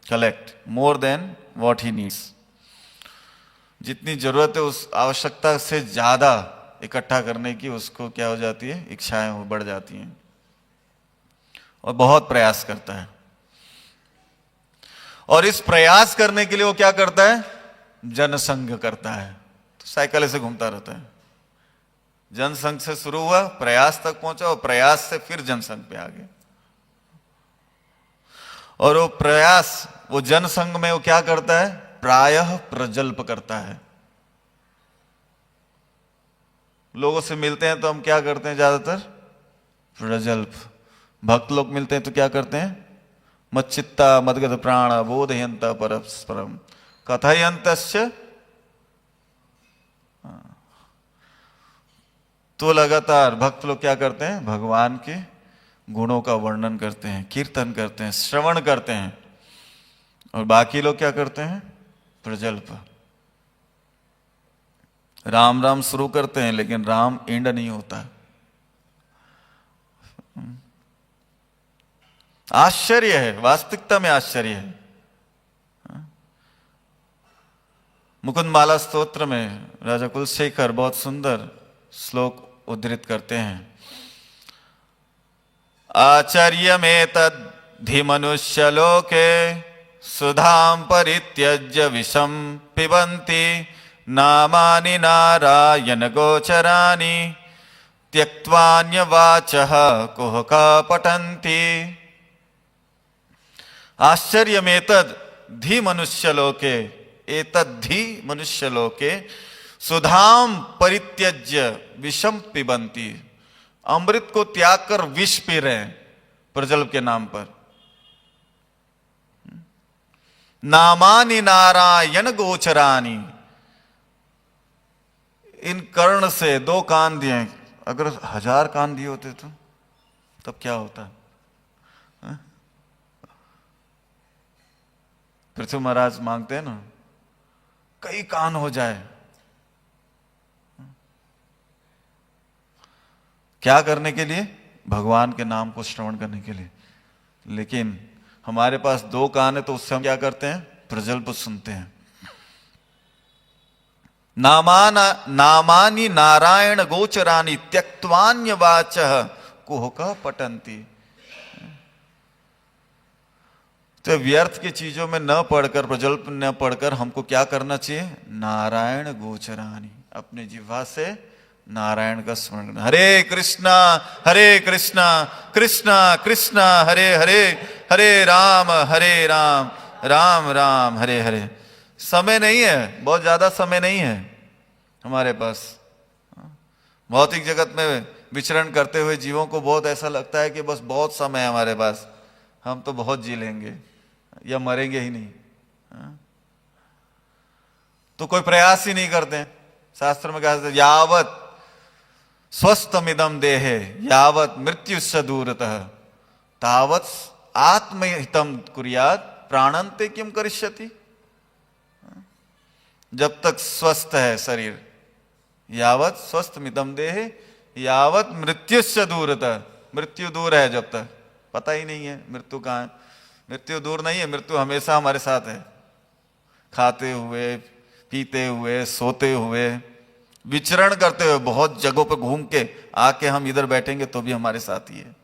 collect more than what he needs? जितनी जरूरत है उस आवश्यकता से ज्यादा इकट्ठा करने की उसको क्या हो जाती है, इच्छाएं वो बढ़ जाती हैं और बहुत प्रयास करता है। और इस प्रयास करने के लिए वो क्या करता है, जनसंग करता है। तो साइकिल ऐसे घूमता रहता है, जनसंग से शुरू हुआ, प्रयास तक पहुंचा और प्रयास से फिर जनसंग पे आ गया। और वो प्रयास, वो जनसंग में वो क्या करता है, प्रायः प्रजल्प करता है। लोगों से मिलते हैं तो हम क्या करते हैं, ज्यादातर प्रजल्प। भक्त लोग मिलते हैं तो क्या करते हैं, मच्चित्ता मदगत प्राण बोधयंत परस्परम कथयंतस्य। तो लगातार भक्त लोग क्या करते हैं, भगवान के गुणों का वर्णन करते हैं, कीर्तन करते हैं, श्रवण करते हैं। और बाकी लोग क्या करते हैं, प्रजल्प। राम राम शुरू करते हैं लेकिन राम एंड नहीं होता। आश्चर्य है, वास्तविकता में आश्चर्य है। मुकुंद माला स्तोत्र में राजा कुलशेखर बहुत सुंदर श्लोक उद्धृत करते हैं। आचर्यमेतद्धि मनुष्यलोके सुधां परित्यज्य विषं पिबन्ति नामानि नारायण गोचरानि त्यक्त्वान्यवाचः कुहका पठन्ति। आश्चर्यमेतद् धी मनुष्यलोके, एतद्धि मनुष्यलोके सुधाम परित्यज्य विषम पिबन्ति। अमृत को त्याग कर विष पी रहे हैं प्रजल्भ के नाम पर। नामानि नारायण गोचरानि, इन कर्ण से 2 कान दिए, अगर 1000 कान दिए होते तो तब क्या होता? पृथ्वी महाराज मांगते हैं ना, कई कान हो जाए। क्या करने के लिए? भगवान के नाम को श्रवण करने के लिए। लेकिन हमारे पास 2 कान है तो उससे हम क्या करते हैं? प्रजल्प सुनते हैं। नामानि नारायण गोचरानि त्यक्त्वान्यवाचः कुहका पठन्ति। तो व्यर्थ की चीजों में न पढ़कर, प्रजल्प न पढ़कर हमको क्या करना चाहिए? नारायण गोचरानि, अपने जिह्वा से नारायण का स्मरण करना। हरे कृष्णा कृष्णा कृष्णा हरे हरे, हरे राम राम राम हरे हरे। समय नहीं है, बहुत ज्यादा समय नहीं है हमारे पास। भौतिक जगत में विचरण करते हुए जीवों को बहुत ऐसा लगता है कि बस बहुत समय है हमारे पास, हम तो बहुत जी लेंगे या मरेंगे ही नहीं। तो कोई प्रयास ही नहीं करते। शास्त्र में कहा, यावत स्वस्थमिदम देहे यावत मृत्युस्य दूरतः तावत आत्महितम कुर्यात् प्राणन्ते किम करिष्यति। जब तक स्वस्थ है शरीर, यावत स्वस्थमिदम देहे यावत मृत्युस्य दूरतः, मृत्यु दूर है जब तक, पता ही नहीं है मृत्यु कहाँ है। मृत्यु दूर नहीं है, मृत्यु हमेशा हमारे साथ है। खाते हुए, पीते हुए, सोते हुए, विचरण करते हुए, बहुत जगहों पर घूम के आके हम इधर बैठेंगे तो भी हमारे साथ ही है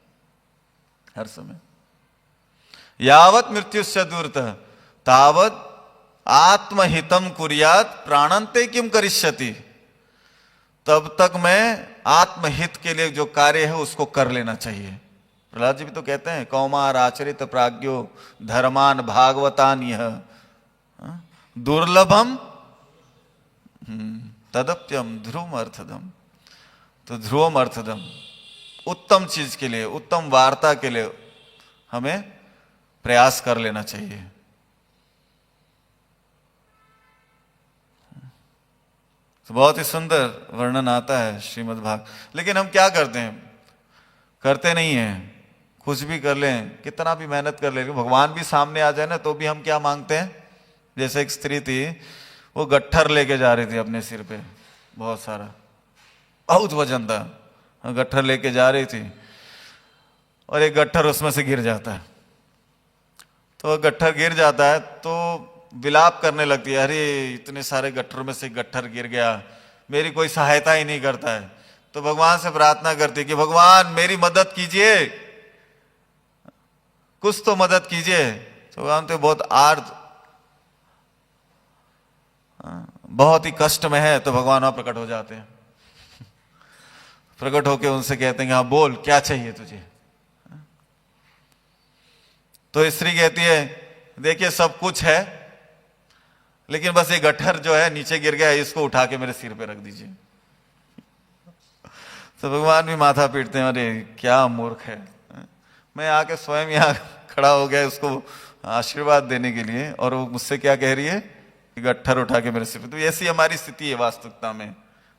हर समय। यावत मृत्युस्य दूरतः तावत आत्महितम कुर्यात् प्राणन्ते किम करिष्यति। तब तक मैं आत्महित के लिए जो कार्य है उसको कर लेना चाहिए। प्रहलाद जी भी तो कहते हैं, कौमार आचरित प्राज्ञो धर्मान भागवतान यह दुर्लभम तदप्यम ध्रुवम अर्थदम। तो ध्रुवम अर्थदम, उत्तम चीज के लिए, उत्तम वार्ता के लिए हमें प्रयास कर लेना चाहिए। तो बहुत ही सुंदर वर्णन आता है श्रीमद् भाग। लेकिन हम क्या करते हैं? करते नहीं हैं। कुछ भी कर लें, कितना भी मेहनत कर लें, भगवान भी सामने आ जाए ना तो भी हम क्या मांगते हैं? जैसे एक स्त्री थी, वो गट्ठर लेके जा रही थी अपने सिर पे, बहुत सारा, बहुत वजन था, गट्ठर लेके जा रही थी और एक गट्ठर उसमें से गिर जाता है। तो गट्ठर गिर जाता है तो विलाप करने लगती है, अरे इतने सारे गट्ठरों में से गट्ठर गिर गया, मेरी कोई सहायता ही नहीं करता है। तो भगवान से प्रार्थना करती कि भगवान मेरी मदद कीजिए, कुछ तो मदद कीजिए। तो भगवान तो बहुत आर्त, बहुत ही कष्ट में है, तो भगवान वहां प्रकट हो जाते हैं। प्रकट होके उनसे कहते हैं कि हाँ बोल, क्या चाहिए तुझे। तो स्त्री कहती है, देखिए सब कुछ है, लेकिन बस ये गट्ठर जो है नीचे गिर गया है, इसको उठा के मेरे सिर पे रख दीजिए। तो भगवान भी माथा पीटते हैं, अरे क्या मूर्ख है। मैं आके स्वयं यहाँ खड़ा हो गया उसको आशीर्वाद देने के लिए, और वो मुझसे क्या कह रही है कि गट्ठर उठा के मेरे सिर पे। तो ऐसी हमारी स्थिति है वास्तविकता में।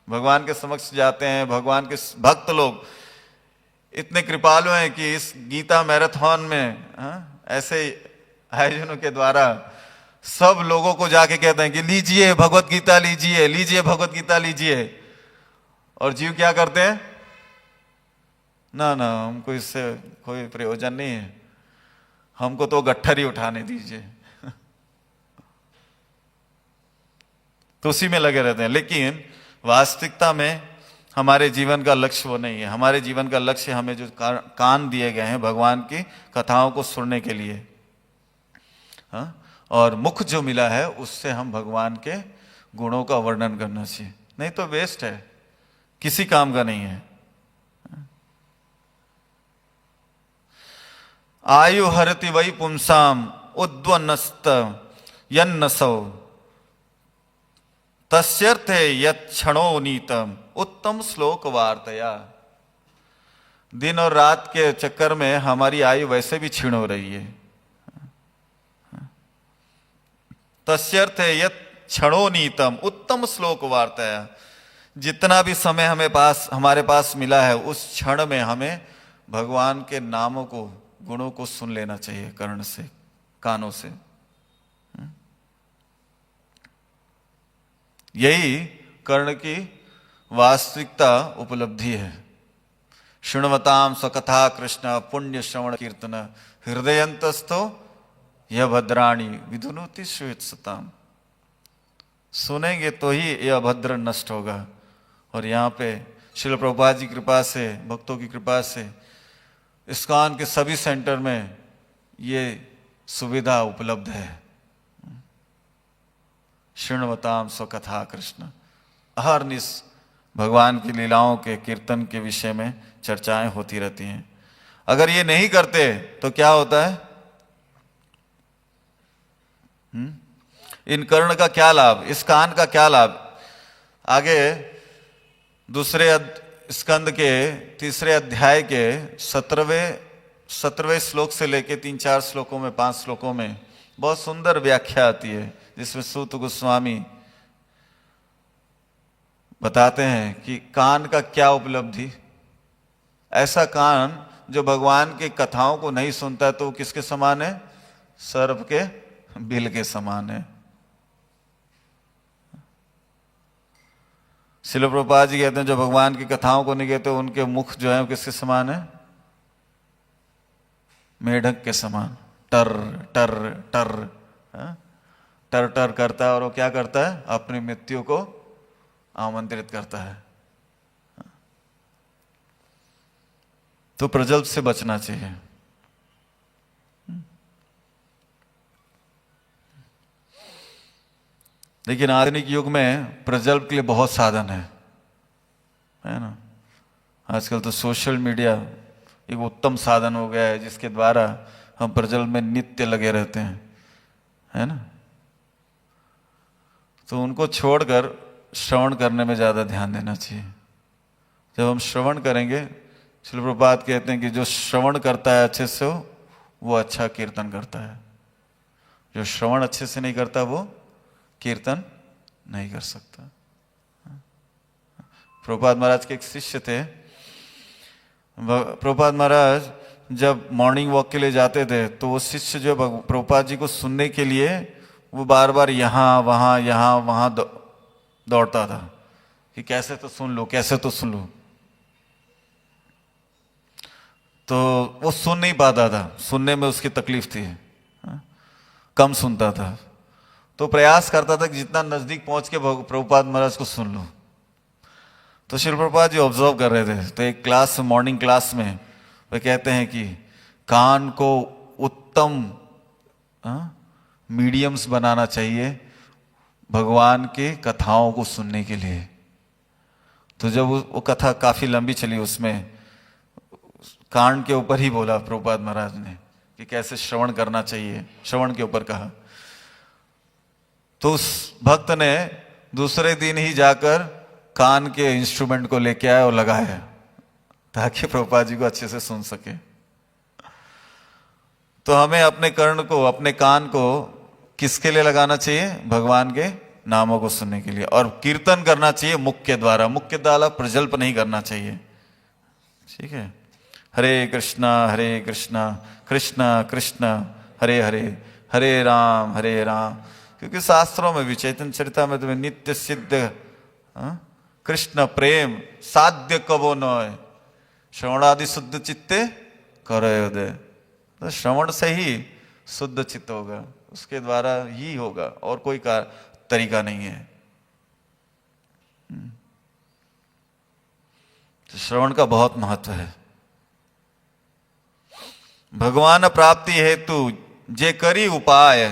भगवान के समक्ष जाते हैं, भगवान के भक्त लोग इतने कृपालु हैं कि इस गीता मैराथन में ऐसे आयोजनों के द्वारा सब लोगों को जाके कहते हैं कि लीजिए भगवत गीता, लीजिए लीजिए भगवत गीता लीजिए। और जीव क्या करते हैं? ना ना, हमको इससे कोई प्रयोजन नहीं है, हमको तो गट्ठर ही उठाने दीजिए। तो उसी में लगे रहते हैं। लेकिन वास्तविकता में हमारे जीवन का लक्ष्य वो नहीं है। हमारे जीवन का लक्ष्य हमें जो कान दिए गए हैं भगवान की कथाओं को सुनने के लिए, हाँ, और मुख जो मिला है उससे हम भगवान के गुणों का वर्णन करना चाहिए। नहीं तो वेस्ट है, किसी काम का नहीं है। आयु हरति वै पुंसाम उद्वनस्त यन्नसौ तस्यर्थे यत् क्षणो नीतम उत्तम श्लोक वार्तया। दिन और रात के चक्कर में हमारी आयु वैसे भी क्षीण हो रही है। तस्यर्थे यत् क्षणो नीतम उत्तम श्लोक वार्तया। जितना भी समय हमारे पास मिला है उस क्षण में हमें भगवान के नामों को, गुणों को सुन लेना चाहिए कर्ण से, कानों से। यही कर्ण की वास्तविकता उपलब्धि है। शृण्वताम स्वकथा कृष्ण पुण्य श्रवण कीर्तन हृदयंतस्थो यह भद्राणी विधुनोति श्वेतसताम। सुनेंगे तो ही यह अभद्र नष्ट होगा। और यहाँ पे श्रील प्रभुपाद जी की कृपा से, भक्तों की कृपा से इस्कॉन के सभी सेंटर में ये सुविधा उपलब्ध है। शृण्वताम स्वकथा कृष्ण, अहर्निश भगवान की लीलाओं के कीर्तन के विषय में चर्चाएं होती रहती हैं। अगर ये नहीं करते तो क्या होता है? इन कर्ण का क्या लाभ, इस कान का क्या लाभ? आगे दूसरे स्कंद के 3 अध्याय के 17वें श्लोक से लेके 3-4 श्लोकों में, 5 श्लोकों में बहुत सुंदर व्याख्या आती है, जिसमें सूत गोस्वामी बताते हैं कि कान का क्या उपलब्धि। ऐसा कान जो भगवान की कथाओं को नहीं सुनता तो वो किसके समान है? सर्प के बिल के समान है। श्रील प्रभुपाद जी कहते हैं जो भगवान की कथाओं को नहीं कहते उनके मुख जो है किसके समान है? मेढक के समान। टर टर टर टर टर करता है। और वो क्या करता है? अपनी मृत्यु को आमंत्रित करता है। तो प्रजल्प से बचना चाहिए। लेकिन आधुनिक युग में प्रजल्प के लिए बहुत साधन है ना। आजकल तो सोशल मीडिया एक उत्तम साधन हो गया है जिसके द्वारा हम प्रजल्प में नित्य लगे रहते हैं, है ना। तो उनको छोड़कर श्रवण करने में ज़्यादा ध्यान देना चाहिए। जब हम श्रवण करेंगे, श्रील प्रभुपाद कहते हैं कि जो श्रवण करता है अच्छे से वो अच्छा कीर्तन करता है। जो श्रवण अच्छे से नहीं करता वो कीर्तन नहीं कर सकता। प्रभुपाद महाराज के एक शिष्य थे। प्रभुपाद महाराज जब मॉर्निंग वॉक के लिए जाते थे तो वो शिष्य जो प्रभुपाद जी को सुनने के लिए वो बार बार यहाँ वहाँ दौड़ता था कि कैसे तो सुन लो, कैसे तो सुन लो। तो वो सुन नहीं पाता था, सुनने में उसकी तकलीफ थी, कम सुनता था। तो प्रयास करता था कि जितना नजदीक पहुंच के प्रभुपाद महाराज को सुन लो। तो श्री प्रभुपाद जी ऑब्जर्व कर रहे थे। तो एक क्लास, मॉर्निंग क्लास में वे कहते हैं कि कान को उत्तम मीडियम्स बनाना चाहिए भगवान की कथाओं को सुनने के लिए। तो जब वो कथा काफी लंबी चली, उसमें कान के ऊपर ही बोला प्रभुपाद महाराज ने कि कैसे श्रवण करना चाहिए, श्रवण के ऊपर कहा। तो उस भक्त ने दूसरे दिन ही जाकर कान के इंस्ट्रूमेंट को लेके आया और लगाया ताकि प्रभुपाद जी को अच्छे से सुन सके। तो हमें अपने कर्ण को, अपने कान को किसके लिए लगाना चाहिए? भगवान के नामों को सुनने के लिए। और कीर्तन करना चाहिए मुख के द्वारा, मुख के द्वारा प्रजल्प नहीं करना चाहिए। ठीक है। हरे कृष्णा कृष्णा कृष्णा हरे हरे, हरे राम। क्योंकि शास्त्रों में भी, चैतन्य चरितामृत में नित्य सिद्ध कृष्ण प्रेम साध्य कबो न श्रवणादि शुद्ध चित्ते करो दे। तो श्रवण से ही शुद्ध चित्त होगा, उसके द्वारा ही होगा, और कोई तरीका नहीं है। तो श्रवण का बहुत महत्व है। भगवान प्राप्ति हेतु जे करी उपाय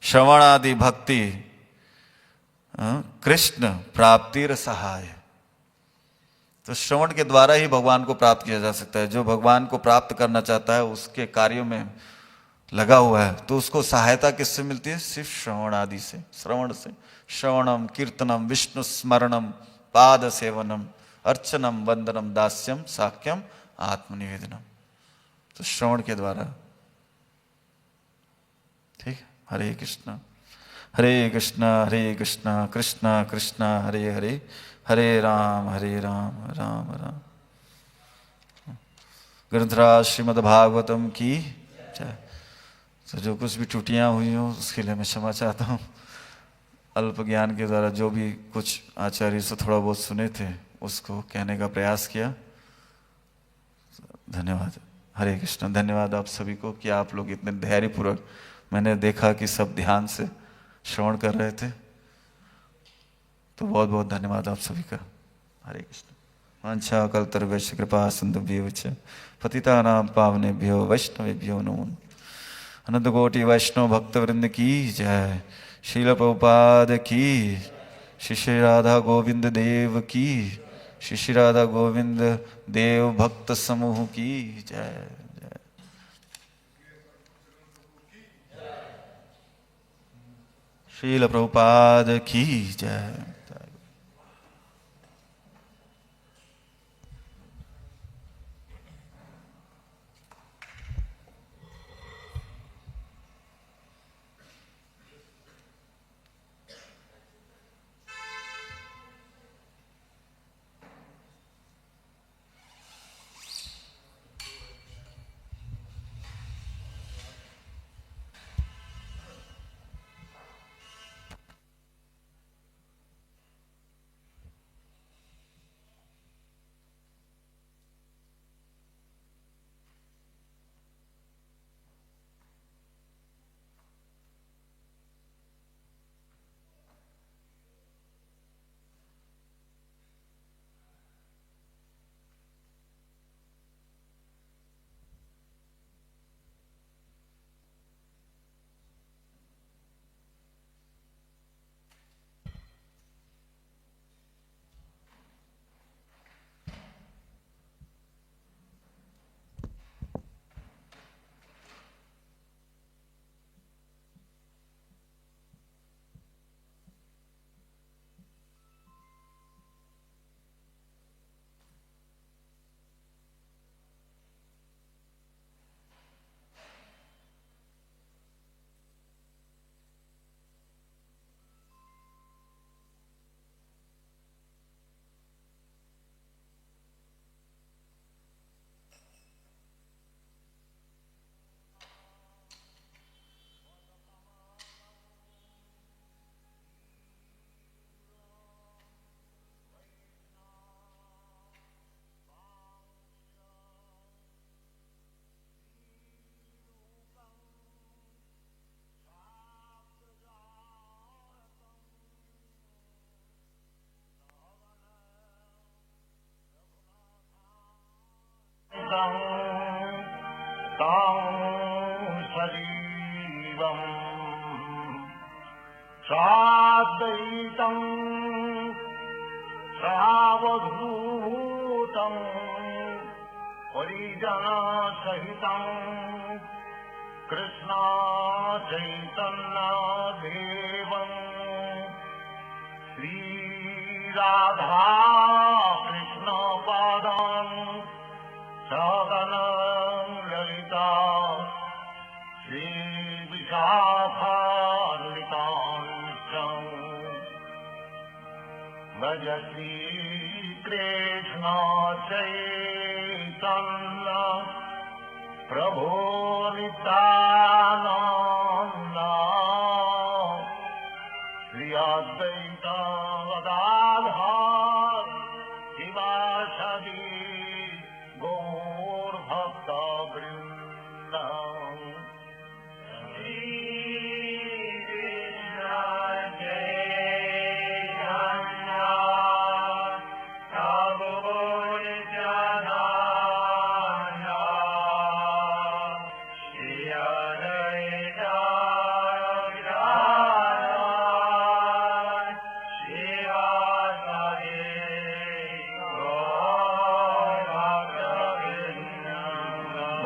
श्रवण आदि भक्ति कृष्ण प्राप्तिर सहाय। तो श्रवण के द्वारा ही भगवान को प्राप्त किया जा सकता है। जो भगवान को प्राप्त करना चाहता है, उसके कार्यों में लगा हुआ है, तो उसको सहायता किससे मिलती है? सिर्फ श्रवण आदि से, श्रवण से। श्रवणम कीर्तनम विष्णु स्मरणम पाद सेवनम अर्चनम वंदनम दास्यम साक्यम आत्मनिवेदनम। तो श्रवण के द्वारा। ठीक है। हरे कृष्णा हरे कृष्णा कृष्णा कृष्णा हरे हरे, हरे राम राम राम। ग्रंथराज श्रीमद् भागवतम की जय। तो जो कुछ भी त्रुटियां हुई हो उसके लिए मैं क्षमा चाहता हूँ। अल्प ज्ञान के द्वारा जो भी कुछ आचार्य से थोड़ा बहुत सुने थे उसको कहने का प्रयास किया। धन्यवाद। हरे कृष्ण। धन्यवाद आप सभी को कि आप लोग इतने धैर्यपूर्वक, मैंने देखा कि सब ध्यान से श्रवण कर रहे थे, तो बहुत बहुत धन्यवाद आप सभी का। हरे कृष्ण। वांछा कल्पतरुभ्यश्च कृपा सिन्धुभ्यो च पतितानां पावनेभ्यो वैष्णवेभ्यो नमो नमः। अनंत कोटि वैष्णव भक्तवृंद की जय। शील प्रभुपाद की, श्री राधा गोविंद देव की, श्री राधा गोविंद देव भक्त समूह की जय जय। शील प्रभुपाद की जय। साद्वैतं सावधूतं परिजनसहितं कृष्ण चैतन्यदेवं श्रीराधा कृष्णपादान् सगनं ललिता श्रीविशाखान्वितांश्च भज श्रीकृष्ण चैतन्य प्रभो नित्यानन्द श्री अद्वैत गदाधर शिवासादि गौरभक्तवृन्द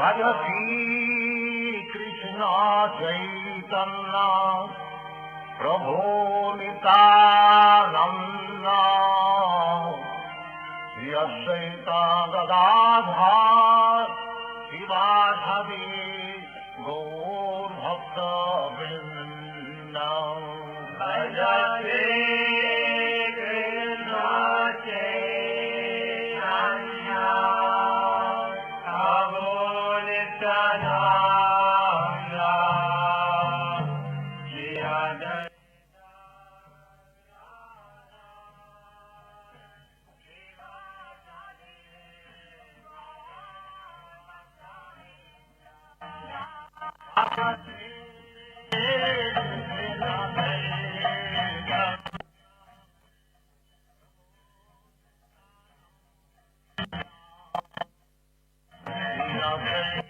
भजती कृष्ण चैतन्य प्रभो नित्यानंद श्री अद्वैत गदाधर शिवासादि गौर भक्त वृंद भजते कृष्ण चैतन्य प्रभो नित्यानंद श्री अद्वैत